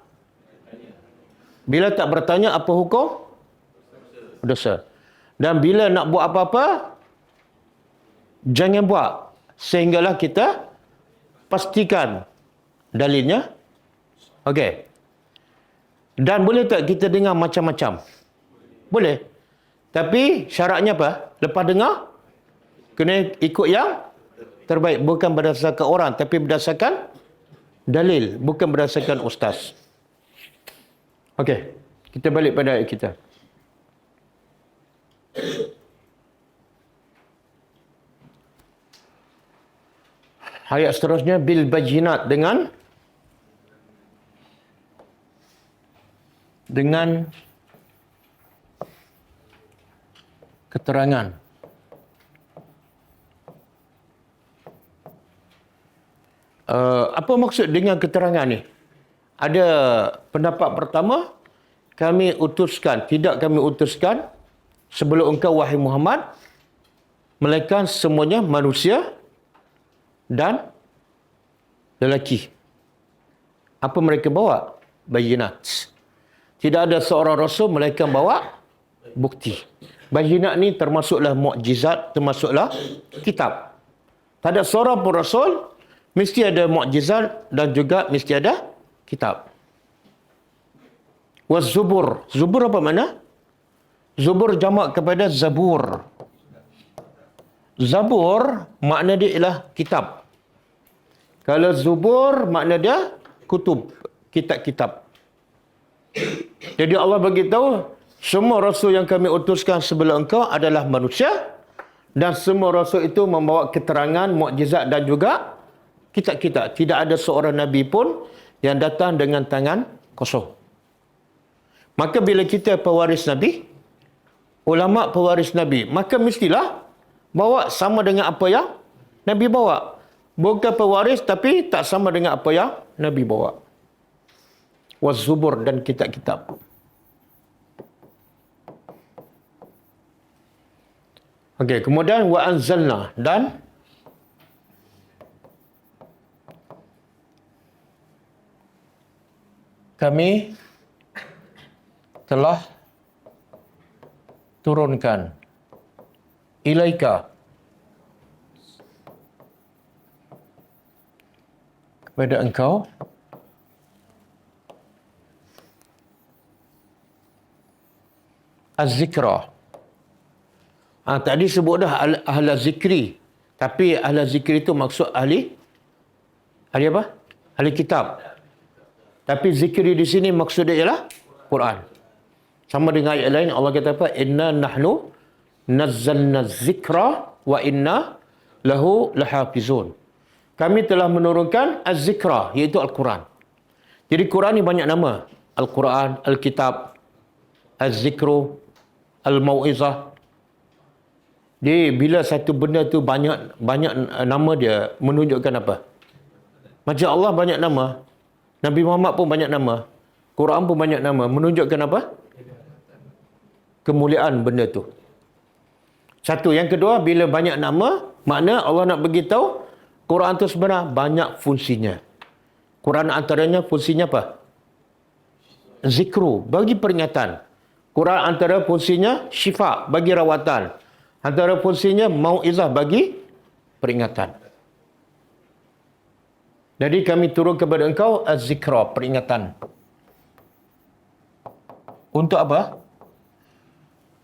Bila tak bertanya, apa hukum? Dosa. Dan bila nak buat apa-apa, jangan buat. Sehinggalah kita pastikan dalilnya. Okey. Dan boleh tak kita dengar macam-macam? Boleh. Tapi syaratnya apa? Lepas dengar, kena ikut yang terbaik. Bukan berdasarkan orang, tapi berdasarkan dalil. Bukan berdasarkan ustaz. Okey. Kita balik pada ayat kita. Ayat seterusnya, bil bajinat, dengan keterangan. Apa maksud dengan keterangan ni? Ada pendapat pertama, tidak kami utuskan sebelum engkau wahai Muhammad melainkan semuanya manusia dan lelaki. Apa mereka bawa? Bayinat. Tidak ada seorang rasul melainkan bawa bukti. Bayinat ni termasuklah mukjizat, termasuklah kitab. Tak ada seorang pun rasul mesti ada mukjizat dan juga mesti ada kitab. Waz-zubur. Zubur apa makna? Zubur jamak kepada zabur. Zabur makna dia ialah kitab. Kalau zubur makna dia kutub, kitab-kitab. Jadi Allah beritahu semua rasul yang kami utuskan sebelum engkau adalah manusia dan semua rasul itu membawa keterangan, mukjizat dan juga kitab-kitab. Tidak ada seorang nabi pun yang datang dengan tangan kosong. Maka bila kita pewaris nabi, ulama pewaris nabi, maka mestilah bawa sama dengan apa yang nabi bawa. Bukan pewaris tapi tak sama dengan apa yang nabi bawa. Waz-zubur dan kitab-kitab. Okey, kemudian wa anzalna dan kami telah turunkan ilaika kepada engkau az-zikra. Tadi sebut dah ahla zikri. Tapi ahla zikri itu maksud ahli apa? Ahli kitab. Tapi zikri di sini maksudnya ialah Quran. Sama dengan ayat lain Allah kata apa? Inna nahnu nazzalna zikra wa inna lahu lahafizun. Kami telah menurunkan az-zikra, iaitu Al-Quran. Jadi Quran ni banyak nama. Al-Quran, Al-Kitab, Az-Zikru, Al-Mau'izah. Jadi bila satu benda tu banyak nama dia menunjukkan apa? Macam Allah banyak nama, Nabi Muhammad pun banyak nama, Quran pun banyak nama, menunjukkan apa? Kemuliaan benda tu. Satu. Yang kedua, bila banyak nama, makna Allah nak beritahu Quran tu sebenarnya banyak fungsinya. Quran antaranya fungsinya apa? Zikru, bagi peringatan. Quran antara fungsinya syifa, bagi rawatan. Antara fungsinya mau'izah, bagi peringatan. Jadi kami turun kepada engkau az-zikra, peringatan. Untuk apa?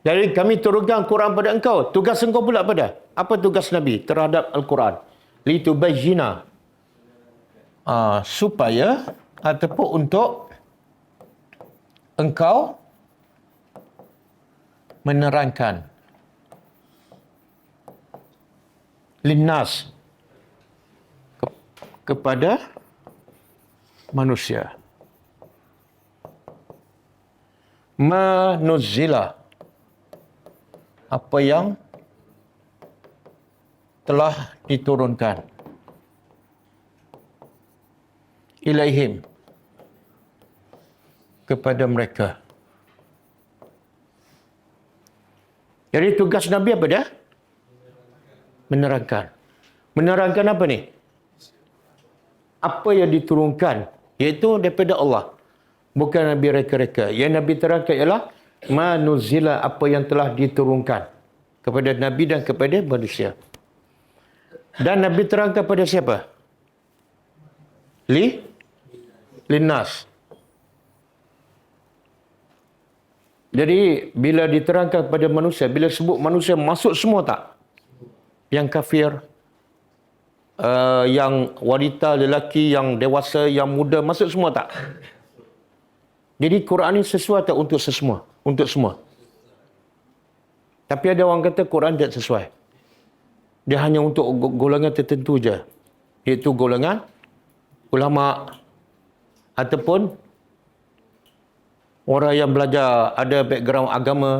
Jadi kami turunkan Quran pada engkau. Tugas engkau pula pada? Apa tugas Nabi terhadap Al-Quran? Litubayyina. Supaya ataupun untuk engkau menerangkan linnas kepada manusia. Manuzzila, apa yang telah diturunkan ilaihim, kepada mereka. Jadi tugas Nabi apa dia? Menerangkan. Menerangkan apa ni? Apa yang diturunkan, iaitu daripada Allah. Bukan Nabi reka-reka. Yang Nabi terangkan ialah manuzila, apa yang telah diturunkan kepada Nabi dan kepada manusia. Dan Nabi terangkan kepada siapa? Linnas. Jadi bila diterangkan kepada manusia, bila sebut manusia, masuk semua tak? Yang kafir, yang wanita, lelaki, yang dewasa, yang muda, masuk semua tak? Jadi Quran ni sesuai tak untuk sesemua? Untuk semua. Tapi ada orang kata Quran tidak sesuai. Dia hanya untuk golongan tertentu je. Iaitu golongan ulama ataupun orang yang belajar ada background agama.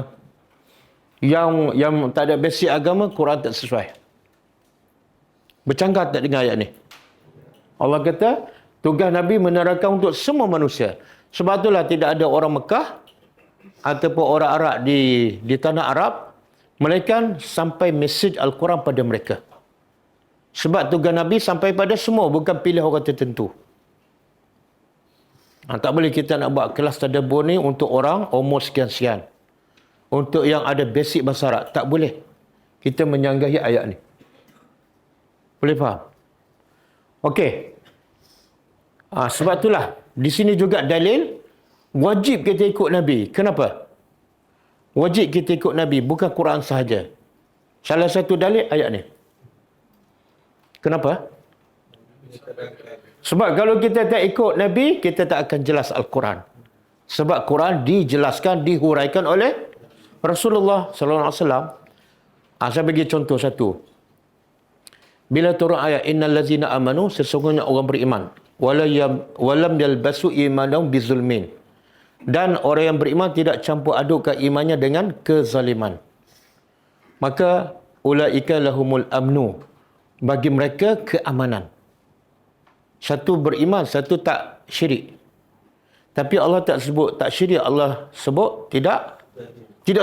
Yang tak ada basic agama, Quran tak sesuai. Bercanggah tak dengan ayat ni? Allah kata tugas Nabi menerangkan untuk semua manusia. Sebab itulah tidak ada orang Mekah ataupun orang Arab di tanah Arab, melainkan sampai mesej Al-Quran pada mereka. Sebab tugas Nabi sampai pada semua, bukan pilih orang tertentu. Tak boleh kita nak buat kelas tadabbur ni untuk orang umur sekian-sekian. Untuk yang ada basic bahasa Arab. Tak boleh. Kita menyanggahi ayat ni. Boleh faham? Okey. Sebab itulah, di sini juga dalil, wajib kita ikut Nabi. Kenapa? Wajib kita ikut Nabi, bukan Quran sahaja. Salah satu dalil ayat ni. Kenapa? Sebab kalau kita tak ikut Nabi, kita tak akan jelas Al-Quran. Sebab Quran dijelaskan, dihuraikan oleh Rasulullah sallallahu alaihi wasallam. Saya bagi contoh satu. Bila turun ayat innal ladzina amanu, sesungguhnya orang beriman, walam yalbasu imanahum bizulmin. Dan orang yang beriman tidak campur adukkan imannya dengan kezaliman. Maka ulaika lahumul amnu. Bagi mereka keamanan. Satu beriman, satu tak syirik. Tapi Allah tak sebut tak syirik, Allah sebut tidak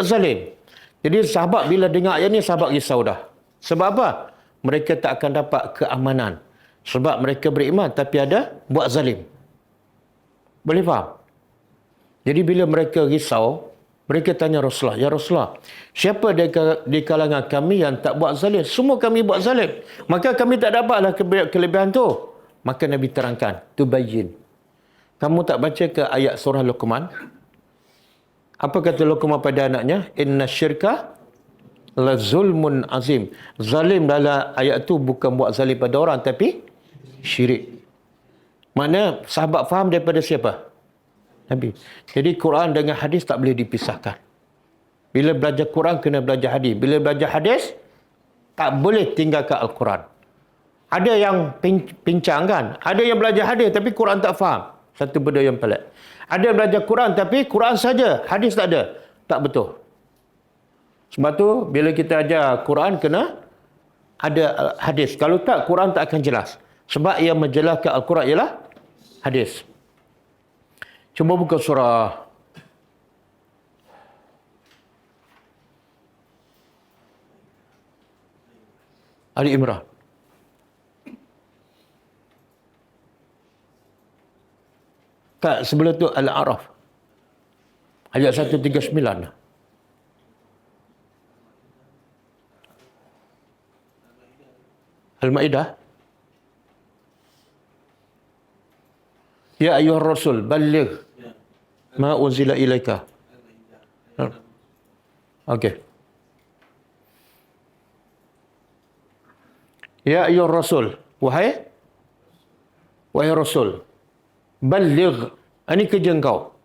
zalim. Jadi sahabat bila dengar ayat ni, sahabat risau dah. Sebab apa? Mereka tak akan dapat keamanan. Sebab mereka beriman tapi ada buat zalim. Boleh faham? Jadi bila mereka risau, mereka tanya Rasulullah, "Ya Rasulullah, siapa di kalangan kami yang tak buat zalim? Semua kami buat zalim. Maka kami tak dapatlah kelebihan tu." Maka Nabi terangkan, tubayyin. Kamu tak baca ke ayat surah Luqman? Apa kata Luqman pada anaknya? Inna syirka la zulmun azim. Zalim dalam ayat tu bukan buat zalim pada orang, tapi syirik. Mana sahabat faham daripada siapa? Nabi. Jadi Quran dengan hadis tak boleh dipisahkan. Bila belajar Quran, kena belajar hadis. Bila belajar hadis, tak boleh tinggalkan Al-Quran. Ada yang pincang kan? Ada yang belajar hadis tapi Quran tak faham. Satu benda yang pelik. Ada yang belajar Quran tapi Quran saja, hadis tak ada. Tak betul. Sebab tu bila kita ajar Quran kena ada hadis. Kalau tak, Quran tak akan jelas. Sebab yang menjelaskan Al-Quran ialah hadis. Cuba buka surah Ali Imran. Tak, sebelum tu Al-A'raf. Ayat 139. Al-Ma'idah. Ya ayyuhar rasul, balligh ma unzila ilaika. Okey. Ya ayyuhar rasul, wahai rasul, balligh. Ini kerja engkau.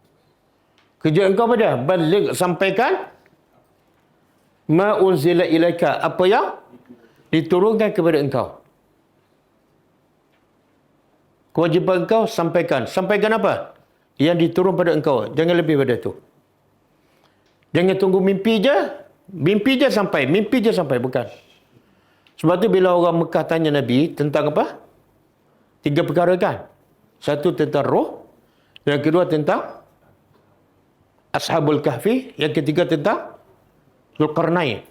Kerja engkau pada balligh, sampaikan ma unzila ilaika, apa yang diturunkan kepada engkau. Kewajipan engkau sampaikan. Sampaikan apa? Yang diturun pada engkau. Jangan lebih pada itu. Jangan tunggu mimpi je. Mimpi je sampai. Mimpi je sampai. Bukan. Sebab tu bila orang Mekah tanya Nabi tentang apa? 3 perkara kan? Satu tentang roh. Yang kedua tentang Ashabul Kahfi. Yang ketiga tentang Zulkarnain.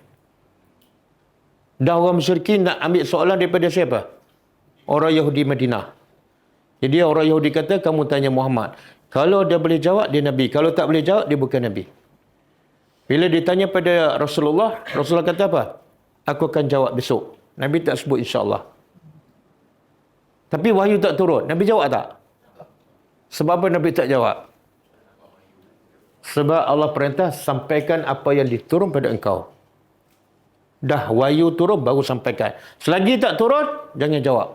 Dah orang musyrikin nak ambil soalan daripada siapa? Orang Yahudi Madinah. Jadi orang Yahudi kata, kamu tanya Muhammad. Kalau dia boleh jawab, dia Nabi. Kalau tak boleh jawab, dia bukan Nabi. Bila ditanya pada Rasulullah, Rasulullah kata apa? Aku akan jawab besok. Nabi tak sebut insyaAllah. Tapi wahyu tak turun. Nabi jawab tak? Sebab apa Nabi tak jawab? Sebab Allah perintah, sampaikan apa yang diturun pada engkau. Dah wahyu turun, baru sampaikan. Selagi tak turun, jangan jawab.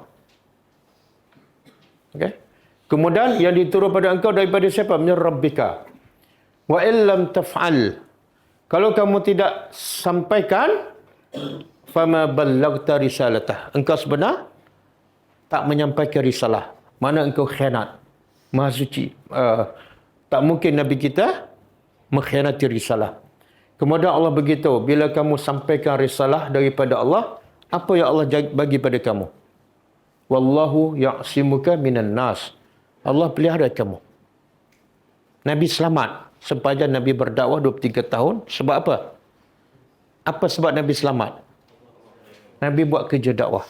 Okay. Kemudian yang diturun pada engkau daripada siapa? Min rabbika. Wa illam taf'al. Kalau kamu tidak sampaikan, fama ballaghta risalatah. Engkau sebenar tak menyampaikan risalah. Mana engkau khianat. Maha suci. Tak mungkin Nabi kita mengkhianati risalah. Kemudian Allah beritahu, bila kamu sampaikan risalah daripada Allah, apa yang Allah bagi pada kamu? Wallahu ya'simuka minan nas. Allah pelihara kamu. Nabi selamat. sepanjang Nabi berdakwah 23 tahun. Sebab apa? Apa sebab Nabi selamat? Nabi buat kerja dakwah.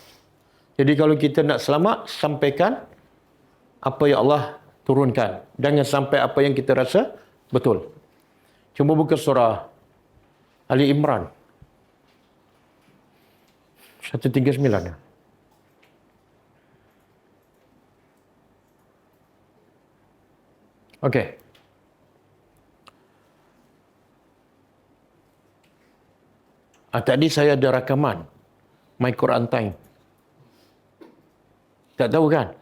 Jadi kalau kita nak selamat, sampaikan apa yang Allah turunkan. Jangan sampai apa yang kita rasa betul. Cuma buka surah Ali Imran 139. Okey. Tadi saya ada rakaman My Quran Time. Tak tahu kan?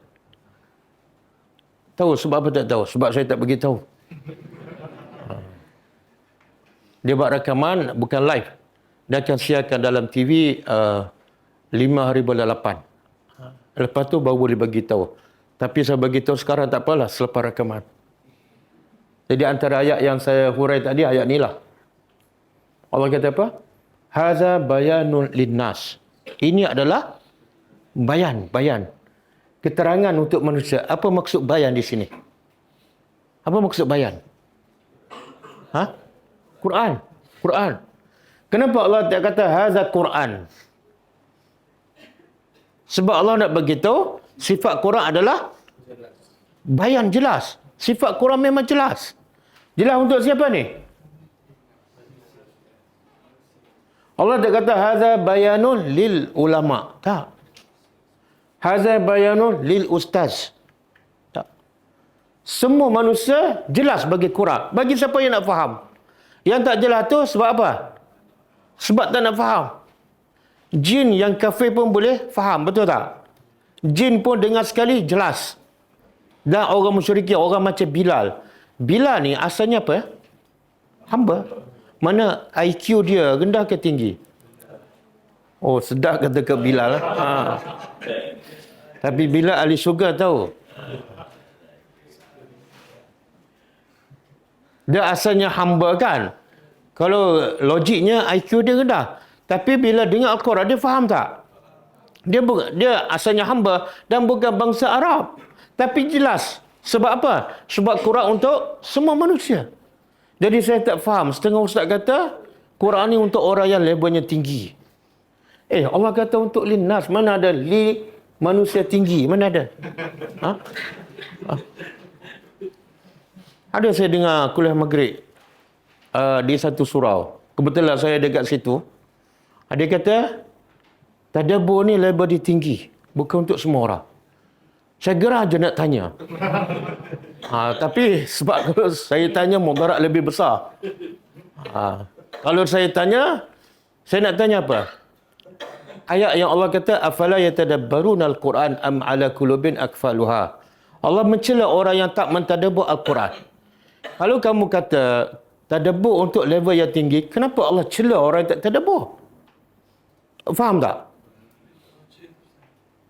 Tahu sebab apa tak tahu? Sebab saya tak beritahu. Dia buat rakaman bukan live. Dia akan siarkan dalam TV 5 hari bulan 8. Lepas tu baru boleh bagi tahu. Tapi saya bagi tahu sekarang tak apalah selepas rakaman. Jadi antara ayat yang saya hurai tadi ayat ni lah. Allah kata apa? Haza bayanun linnas. Ini adalah bayan. Keterangan untuk manusia. Apa maksud bayan di sini? Apa maksud bayan? Quran. Kenapa Allah tak kata haza Quran? Sebab Allah nak beritahu sifat Quran adalah bayan, jelas. Sifat Quran memang jelas. Jelas untuk siapa ni? Allah tak kata haza bayanun lil ulama. Tak. Haza bayanun lil ustaz. Tak. Semua manusia jelas bagi Quran. Bagi siapa yang nak faham. Yang tak jelas tu sebab apa? Sebab tak nak faham. Jin yang kafir pun boleh faham, betul tak? Jin pun dengar sekali jelas. Dan orang musyrikin, orang macam Bilal. Bilal ni asalnya apa? Hamba. Mana IQ dia rendah ke tinggi? Oh, sedap kata ke Bilal. Tapi Bilal ahli syurga tahu. Dia asalnya hamba kan? Kalau logiknya IQ dia rendah. Tapi bila dengar Al-Quran, dia faham tak? Dia asalnya hamba dan bukan bangsa Arab. Tapi jelas. Sebab apa? Sebab Quran untuk semua manusia. Jadi saya tak faham. Setengah ustaz kata, Quran ni untuk orang yang levelnya tinggi. Allah kata untuk linnas. Mana ada li manusia tinggi? Mana ada? Ada saya dengar kuliah maghrib di satu surau. Kebetulan saya dekat situ. Dia kata, tadabbur ni level dia tinggi. Bukan untuk semua orang. Saya gerah je nak tanya. Tapi sebab kalau saya tanya, mudarat lebih besar. Kalau saya tanya, saya nak tanya apa? Ayat yang Allah kata, afala yatadabbaruna al-Quran am ala qulubin akfaluha. Allah mencela orang yang tak mentadabbur Al-Quran. Kalau kamu kata tadabbur untuk level yang tinggi, kenapa Allah cela orang yang tak tadabbur? Faham tak?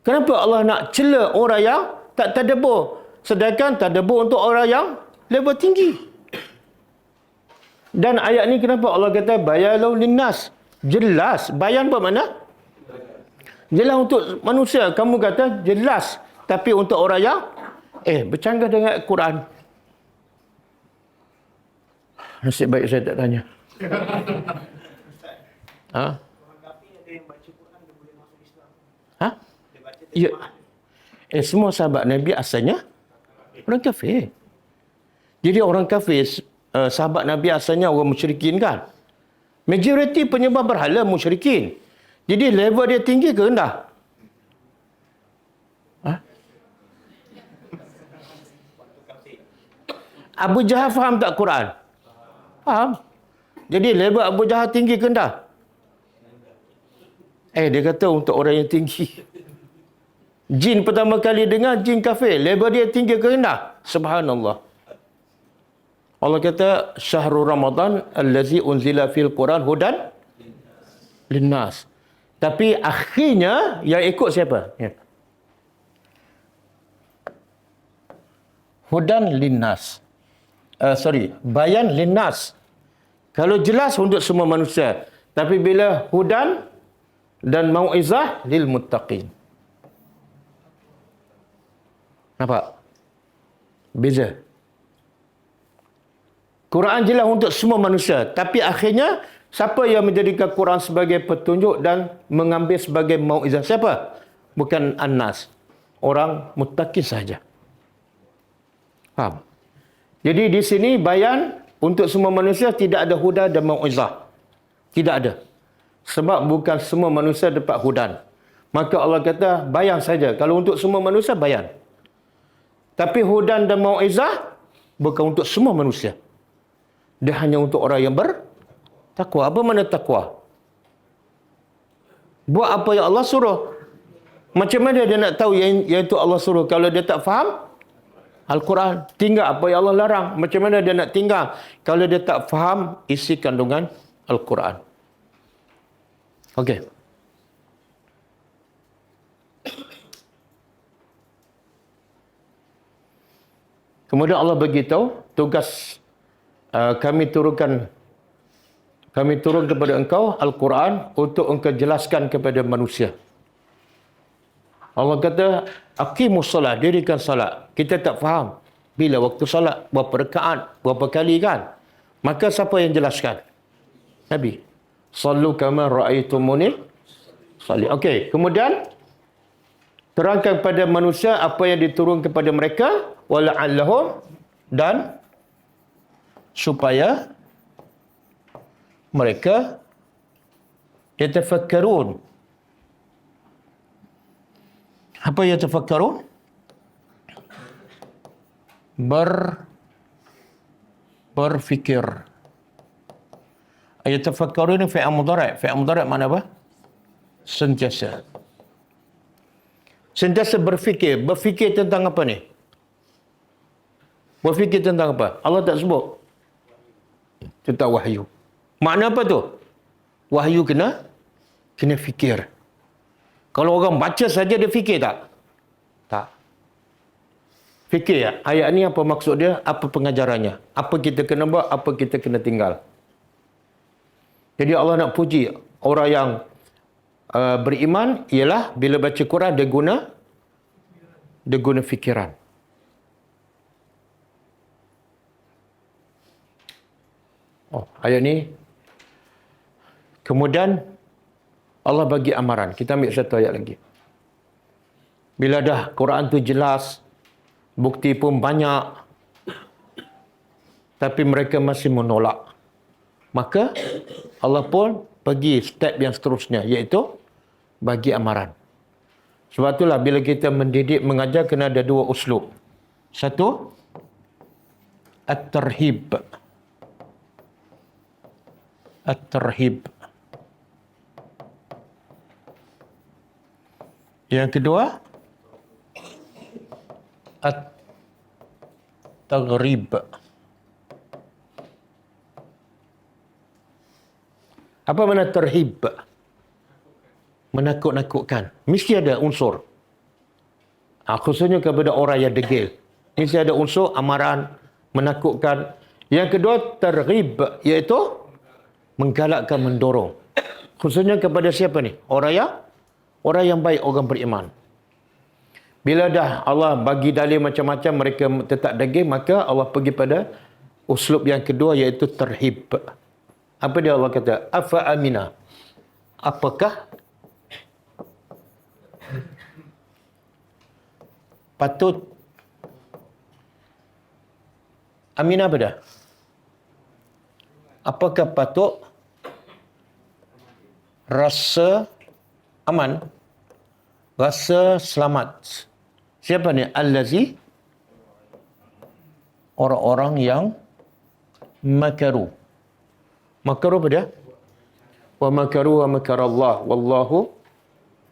Kenapa Allah nak cela orang yang tak tadabbur? Sedangkan tadabbur untuk orang yang level tinggi. Dan ayat ni kenapa Allah kata bayanul linnas? Jelas. Bayan apa makna? Jelas untuk manusia. Kamu kata jelas. Tapi untuk orang yang bercanggah dengan Quran. Nasib baik saya tak tanya. Ya. Semua sahabat Nabi asalnya orang kafir. Jadi orang kafir, sahabat Nabi asalnya orang musyrikin kan? Majoriti penyembah berhala musyrikin. Jadi level dia tinggi ke rendah? Abu Jahal faham tak Quran? Faham. Jadi level Abu Jahal tinggi ke rendah? Dia kata untuk orang yang tinggi. Jin pertama kali dengar, jin kafir. Level dia tinggi ke rendah? Subhanallah. Allah kata, Syahrul Ramadan allazi unzila fil Quran hudan linnas. Tapi akhirnya yang ikut siapa? Hudan linnas. Bayan linnas. Kalau jelas untuk semua manusia. Tapi bila hudan dan mau'izah lil muttaqin. Nampak? Beza. Quran jelas untuk semua manusia. Tapi akhirnya, siapa yang menjadikan Quran sebagai petunjuk dan mengambil sebagai mau'izah? Siapa? Bukan An-Nas. Orang muttaqin saja. Faham? Jadi di sini bayan untuk semua manusia tidak ada hudan dan mau'izah. Tidak ada. Sebab bukan semua manusia dapat hudan. Maka Allah kata, bayan saja. Kalau untuk semua manusia, bayan. Tapi hudan dan mau'izah bukan untuk semua manusia. Dia hanya untuk orang yang bertakwa. Apa mana takwa? Buat apa yang Allah suruh. Macam mana dia nak tahu yang itu Allah suruh kalau dia tak faham Al-Quran? Tinggal apa yang Allah larang. Macam mana dia nak tinggal kalau dia tak faham isi kandungan Al-Quran? Okey. Kemudian Allah beritahu tugas kami turun kepada engkau Al-Quran untuk engkau jelaskan kepada manusia. Allah kata, aqimus salat, dirikan salat. Kita tak faham bila waktu salat, berapa rakaat, berapa kali kan? Maka siapa yang jelaskan? Nabi. Sallu kama ra'aitumuni salli. Okey, kemudian terangkan kepada manusia apa yang diturunkan kepada mereka wala'allahum, dan supaya mereka yatafakkarun. Apa yatafakkarun? Berfikir. Yatafakkarun ini fi'il mudhari'. Fi'il mudhari' mana apa? Sentiasa. Sentiasa berfikir. Berfikir tentang apa ni? Berfikir tentang apa? Allah tak sebut. Tentang wahyu. Makna apa tu? Wahyu kena fikir. Kalau orang baca saja dia fikir tak? Tak. Fikir ya? Ayat ni apa maksud dia? Apa pengajarannya? Apa kita kena buat? Apa kita kena tinggal? Jadi Allah nak puji orang yang beriman ialah bila baca Quran dia guna fikiran. Ayat ni. Kemudian Allah bagi amaran. Kita ambil satu ayat lagi. Bila dah Quran tu jelas, bukti pun banyak, tapi mereka masih menolak, maka Allah pun pergi step yang seterusnya, iaitu bagi amaran. Sebab itulah bila kita mendidik, mengajar, kena ada dua uslub. Satu, at-tarhib. At-tarhib. Yang kedua, at-taghrib. Apa makna tarhib? Menakut-nakutkan. Mesti ada unsur. Khususnya kepada orang yang degil. Mesti ada unsur amaran, menakutkan. Yang kedua, targhib, iaitu menggalakkan, mendorong. Khususnya kepada siapa ni? Orang yang baik, orang beriman. Bila dah Allah bagi dalil macam-macam, mereka tetap degil, maka Allah pergi pada uslub yang kedua, iaitu tarhib. Apa dia Allah kata? Afa amina. Apakah patut? Amina apa dah? Apakah patut rasa aman, rasa selamat? Siapa ni? Allazi, orang-orang yang makaru. Makaru apa dia? Wa makaru wa makarallah wallahu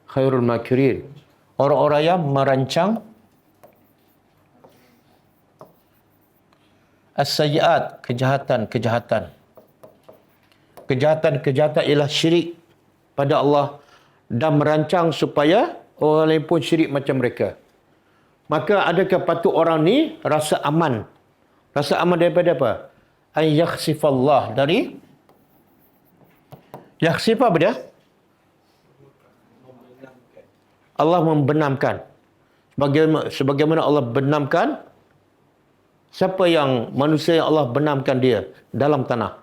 khairul makirin. Orang-orang yang merancang as-sayyi'at, kejahatan. Kejahatan ialah syirik pada Allah dan merancang supaya orang lain pun syirik macam mereka. Maka adakah patut orang ni rasa aman? Rasa aman daripada apa? An yakhsifallah, dari yakhsif apa dia? Allah membenamkan. Sebagaimana Allah benamkan Siapa yang manusia yang Allah benamkan dia dalam tanah?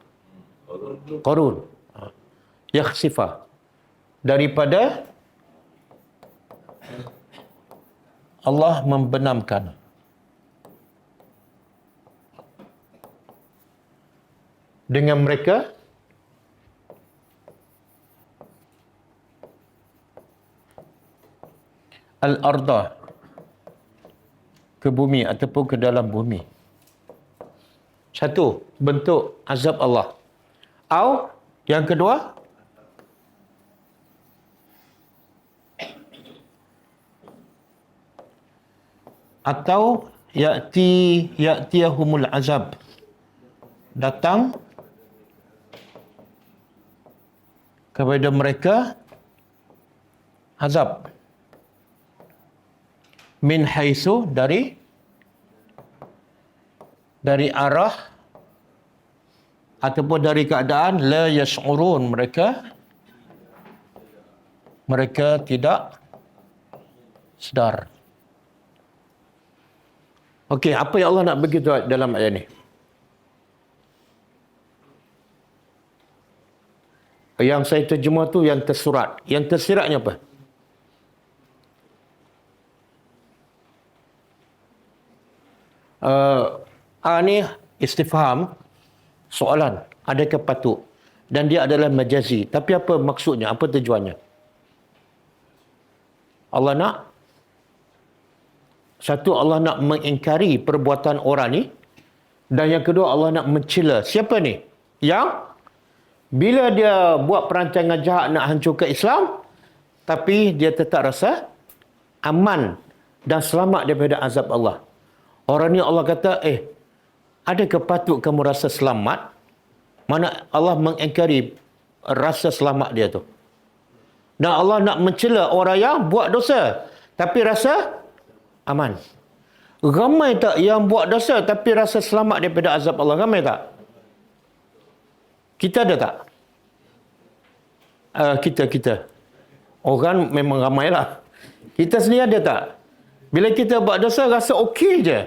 Qarun. Yakhsifa. Daripada Allah membenamkan. Dengan mereka al-ardah, ke bumi ataupun ke dalam bumi. Satu, bentuk azab Allah. Atau yang kedua, atau ya'tiyahumul azab, datang kepada mereka azab min haitsu, dari arah ataupun dari keadaan la yash'urun, mereka tidak sedar. Okey, apa yang Allah nak begitu dalam ayat ini? Yang saya terjemah tu yang tersurat. Yang tersiratnya apa? Ni istifham, soalan, adakah patut? Dan dia adalah majazi. Tapi apa maksudnya? Apa tujuannya? Allah nak, satu, Allah nak mengingkari perbuatan orang ni. Dan yang kedua, Allah nak mencela. Siapa ni? Yang bila dia buat perancangan jahat nak hancurkan Islam, tapi dia tetap rasa aman dan selamat daripada azab Allah. Orang ni Allah kata, adakah patut kamu rasa selamat? Mana Allah mengingkari rasa selamat dia tu. Dan Allah nak mencela orang yang buat dosa tapi rasa aman. Ramai tak yang buat dosa tapi rasa selamat daripada azab Allah? Ramai tak? Kita ada tak? Kita. Orang memang ramai lah. Kita sendiri ada tak? Bila kita buat dosa rasa okey je.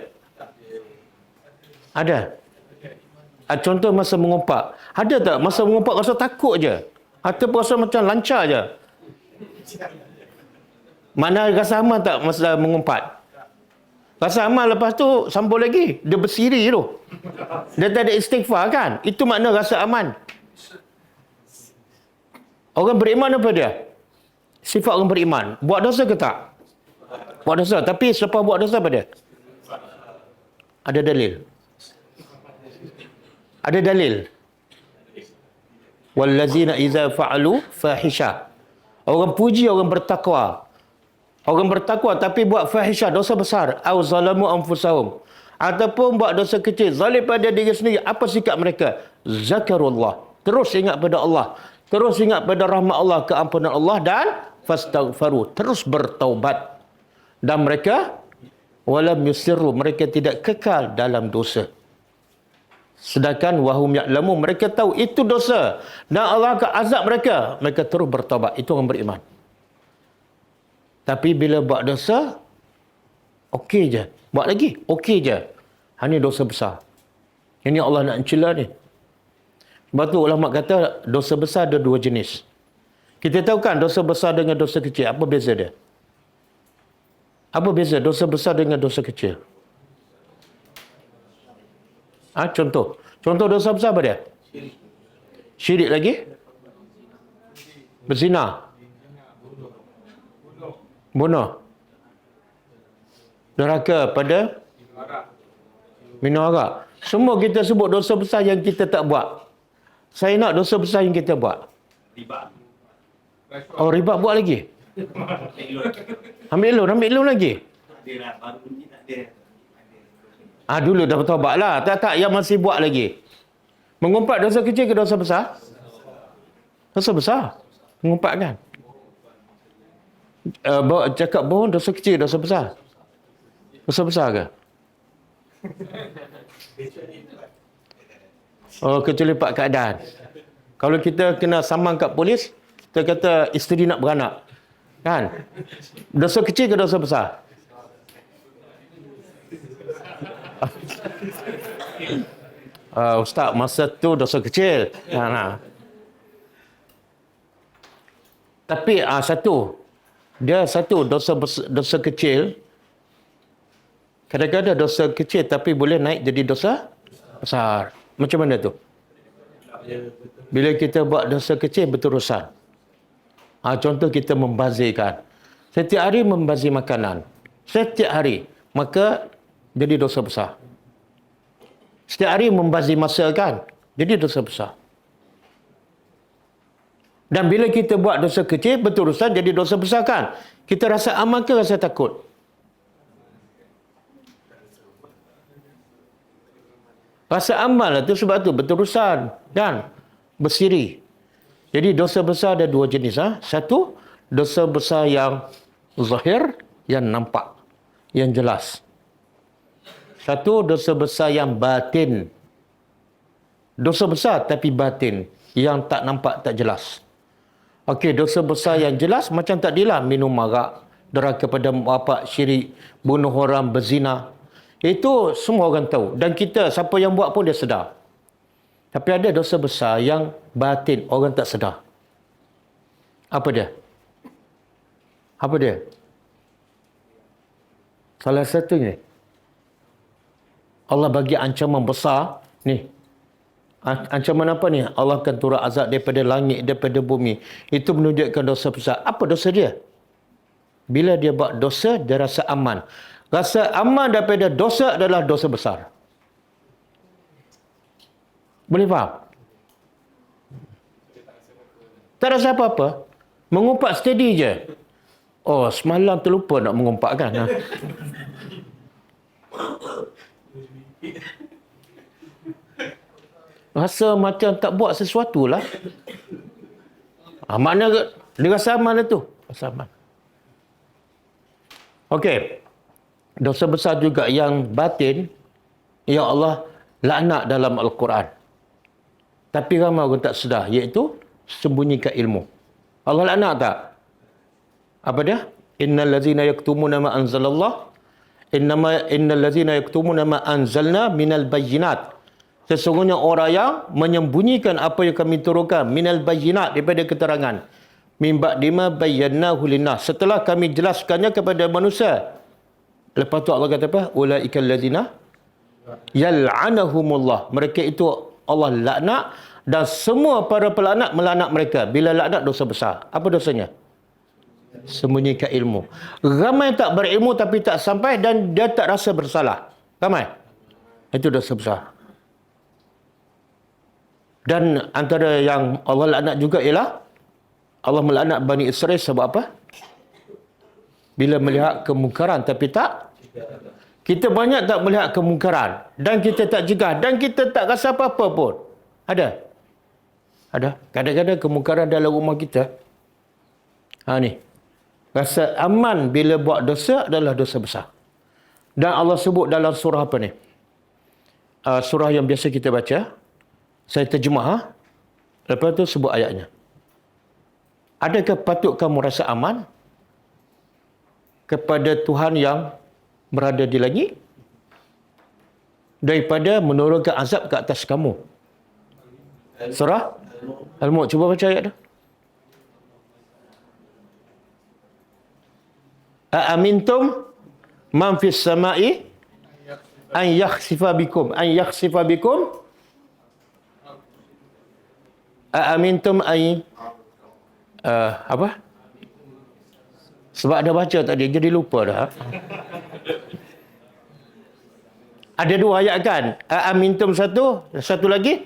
Ada. Contoh masa mengumpat. Ada tak masa mengumpat rasa takut je? Ataupun rasa macam lancar je? Mana rasa aman tak masa mengumpat? Rasa aman, lepas tu sambung lagi. Dia bersiri tu. Dia tak ada istighfar kan? Itu makna rasa aman. Orang beriman apa dia? Sifat orang beriman. Buat dosa ke tak? Buat dosa. Tapi selepas buat dosa apa dia? Ada dalil. Ada dalil. Wallazina iza fa'alu fahisha. Orang puji orang bertakwa. Orang bertakwa tapi buat fahisha, dosa besar. Au zalamu anfusahum. Ataupun buat dosa kecil, zalim pada diri sendiri. Apa sikap mereka? Zakarullah. Terus ingat pada Allah. Terus ingat pada rahmat Allah, keampunan Allah, dan fastaghfaru. Terus bertaubat. Dan mereka walam yusirru, mereka tidak kekal dalam dosa. Sedangkan wahum ya'lamu, mereka tahu itu dosa dan Allah akan azab mereka. Mereka terus bertaubat. Itu orang beriman. Tapi bila buat dosa, okey je. Buat lagi, okey je. Ini dosa besar. Ini Allah nak mencela ni. Sebab tu ulama kata dosa besar ada dua jenis. Kita tahu kan dosa besar dengan dosa kecil. Apa beza dia? Apa beza dosa besar dengan dosa kecil? Contoh. Contoh dosa besar apa dia? Syirik lagi? Berzina. Bunuh. Derhaka pada minum arak. Semua kita sebut dosa besar yang kita tak buat. Saya nak dosa besar yang kita buat. Riba. Oh, riba buat lagi? Ambil loan lagi? Dulu dah bertaubat lah. Tak, yang masih buat lagi. Mengumpat dosa kecil ke dosa besar? Dosa besar. Mengumpat kan? Cakap bohong dosa kecil, dosa besar? Dosa besar ke? Oh, kecuali pak keadaan. Kalau kita kena saman kat polis, kita kata isteri nak beranak. Kan? Dosa kecil ke dosa besar? Ustaz, masa tu dosa kecil. Nah. Tapi satu dosa kecil. Kadang-kadang dosa kecil tapi boleh naik jadi dosa besar. Macam mana tu? Bila kita buat dosa kecil berterusan. Contoh kita membazirkan. Setiap hari membazir makanan. Setiap hari. Maka jadi dosa besar. Setiap hari membazir masa kan? Jadi dosa besar. Dan bila kita buat dosa kecil berterusan jadi dosa besar kan? Kita rasa aman ke rasa takut? Rasa aman lah tu, sebab tu berterusan dan bersiri. Jadi dosa besar ada dua jenis. Satu, dosa besar yang zahir, yang nampak, yang jelas. Satu, dosa besar yang batin. Dosa besar tapi batin, yang tak nampak, tak jelas. Okey, dosa besar yang jelas macam tadilah minum arak, derhaka kepada mak bapak, syirik, bunuh orang, berzina. Itu semua orang tahu. Dan kita, siapa yang buat pun dia sedar. Tapi ada dosa besar yang batin, orang tak sedar. Apa dia? Apa dia? Salah satunya, Allah bagi ancaman besar. Ni. Ancaman apa ni? Allah akan turun azab daripada langit, daripada bumi. Itu menunjukkan dosa besar. Apa dosa dia? Bila dia buat dosa, dia rasa aman. Rasa aman daripada dosa adalah dosa besar. Boleh faham? Tak rasa apa-apa. Mengumpat steady je. Oh, semalam terlupa nak mengumpat kan? Rasa macam tak buat sesuatu lah. Makna dia rasa aman lah tu. Rasa aman. Okey. Dosa besar juga yang batin, ya Allah laknat dalam Al-Quran. Tapi ramai orang tak sedar, iaitu sembunyikan ilmu. Allah laknat tak? Apa dia? Innal ladzina yaktumuna ma anzalallah innal ladzina yaktumuna ma anzalna minal bayyinat. Sesungguhnya orang yang menyembunyikan apa yang kami turunkan minal bayyinat, daripada keterangan. Min ba'dima bayyanahu linnas. Setelah kami jelaskannya kepada manusia. Lepas tu Allah kata apa? Ulaikal ladzina yal'anahumullah. Mereka itu Allah laknat, dan semua para pelaknat melaknat mereka. Bila laknat dosa besar. Apa dosanya? Sembunyikan ilmu. Ramai tak berilmu tapi tak sampai dan dia tak rasa bersalah. Ramai. Itu dosa besar. Dan antara yang Allah laknat juga ialah Allah melaknat Bani Israel sebab apa? Bila melihat kemungkaran tapi tak. Kita banyak tak melihat kemungkaran. Dan kita tak cegah. Dan kita tak rasa apa-apa pun. Ada? Ada. Kadang-kadang kemungkaran dalam rumah kita. Ni. Rasa aman bila buat dosa adalah dosa besar. Dan Allah sebut dalam surah apa ni? Surah yang biasa kita baca. Saya terjemah. Lepas tu sebut ayatnya. Adakah patut kamu rasa aman kepada Tuhan yang berada di langit daripada menurunkan azab ke atas kamu? Surah Al-Mulk. Cuba baca ayat tu. Aamintum man fis samai an yakhsifa bikum aamintum ay apa? Sebab ada baca tadi, jadi lupa dah. Ada dua ayat kan? Amintum satu lagi.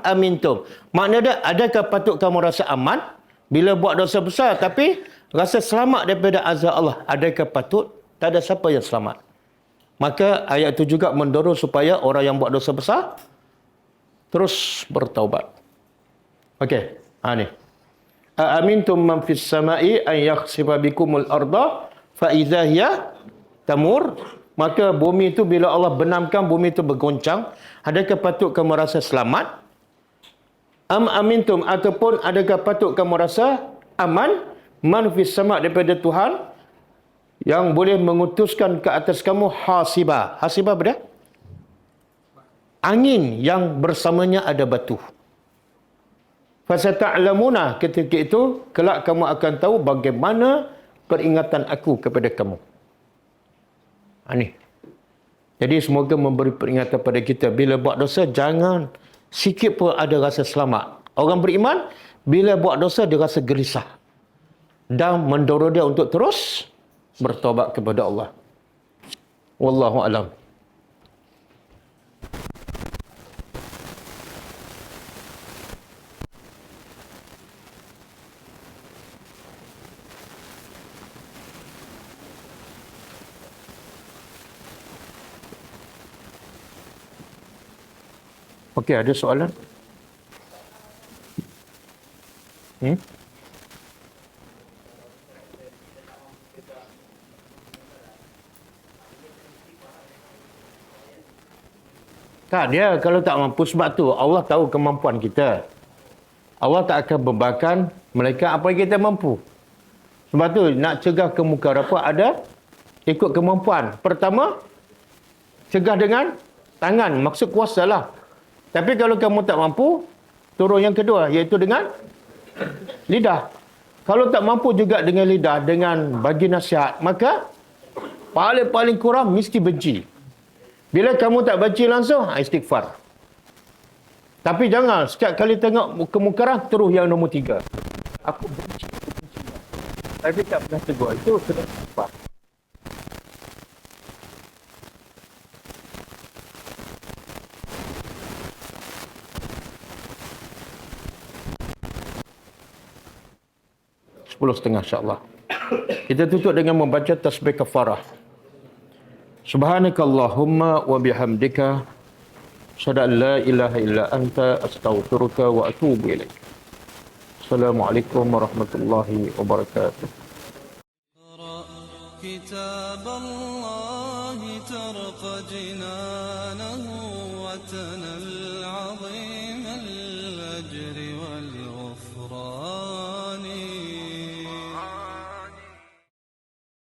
Amintum. Makna dia, adakah patut kamu rasa aman bila buat dosa besar tapi rasa selamat daripada azab Allah? Adakah patut? Tak ada siapa yang selamat. Maka ayat itu juga mendorong supaya orang yang buat dosa besar terus bertaubat. Okey. Ni. Amintum man fis samai an yakhsifa bikumul arda fa idza hiya tamur. Maka bumi itu bila Allah benamkan bumi itu bergoncang, adakah patut kamu rasa selamat? Amintum, ataupun adakah patut kamu rasa aman? Man fis sama, daripada Tuhan yang boleh mengutuskan ke atas kamu hasibah. Hasibah apa dia? angin yang bersamanya ada batu. Fasata'lamuna, ketika itu kelak kamu akan tahu bagaimana peringatan aku kepada kamu. Ini. Jadi semoga memberi peringatan pada kita. Bila buat dosa, jangan sikit pun ada rasa selamat. Orang beriman, bila buat dosa, dia rasa gelisah. Dan mendorong dia untuk terus bertaubat kepada Allah. Wallahu a'lam. Okey, ada soalan? Tak, dia kalau tak mampu, sebab tu Allah tahu kemampuan kita. Allah tak akan bebankan mereka apa yang kita mampu. Sebab tu nak cegah kemungkaran apa ada ikut kemampuan. Pertama, cegah dengan tangan, maksud kuasa lah. Tapi kalau kamu tak mampu, turun yang kedua, iaitu dengan lidah. Kalau tak mampu juga dengan lidah, dengan bagi nasihat, maka paling kurang mesti benci. Bila kamu tak benci langsung, istighfar. Tapi jangan, setiap kali tengok kemungkaran, terus yang nombor 3. Aku benci. Tapi tak pernah tegur. Itu kena istighfar. Setengah insyaAllah. Kita tutup dengan membaca tasbih kafarah. Subhanakallahumma wa bihamdika asyhadu an la ilaha illa anta astaghfiruka wa atubu ilaik. Assalamualaikum warahmatullahi wabarakatuh. كتاب الله ترق جنانه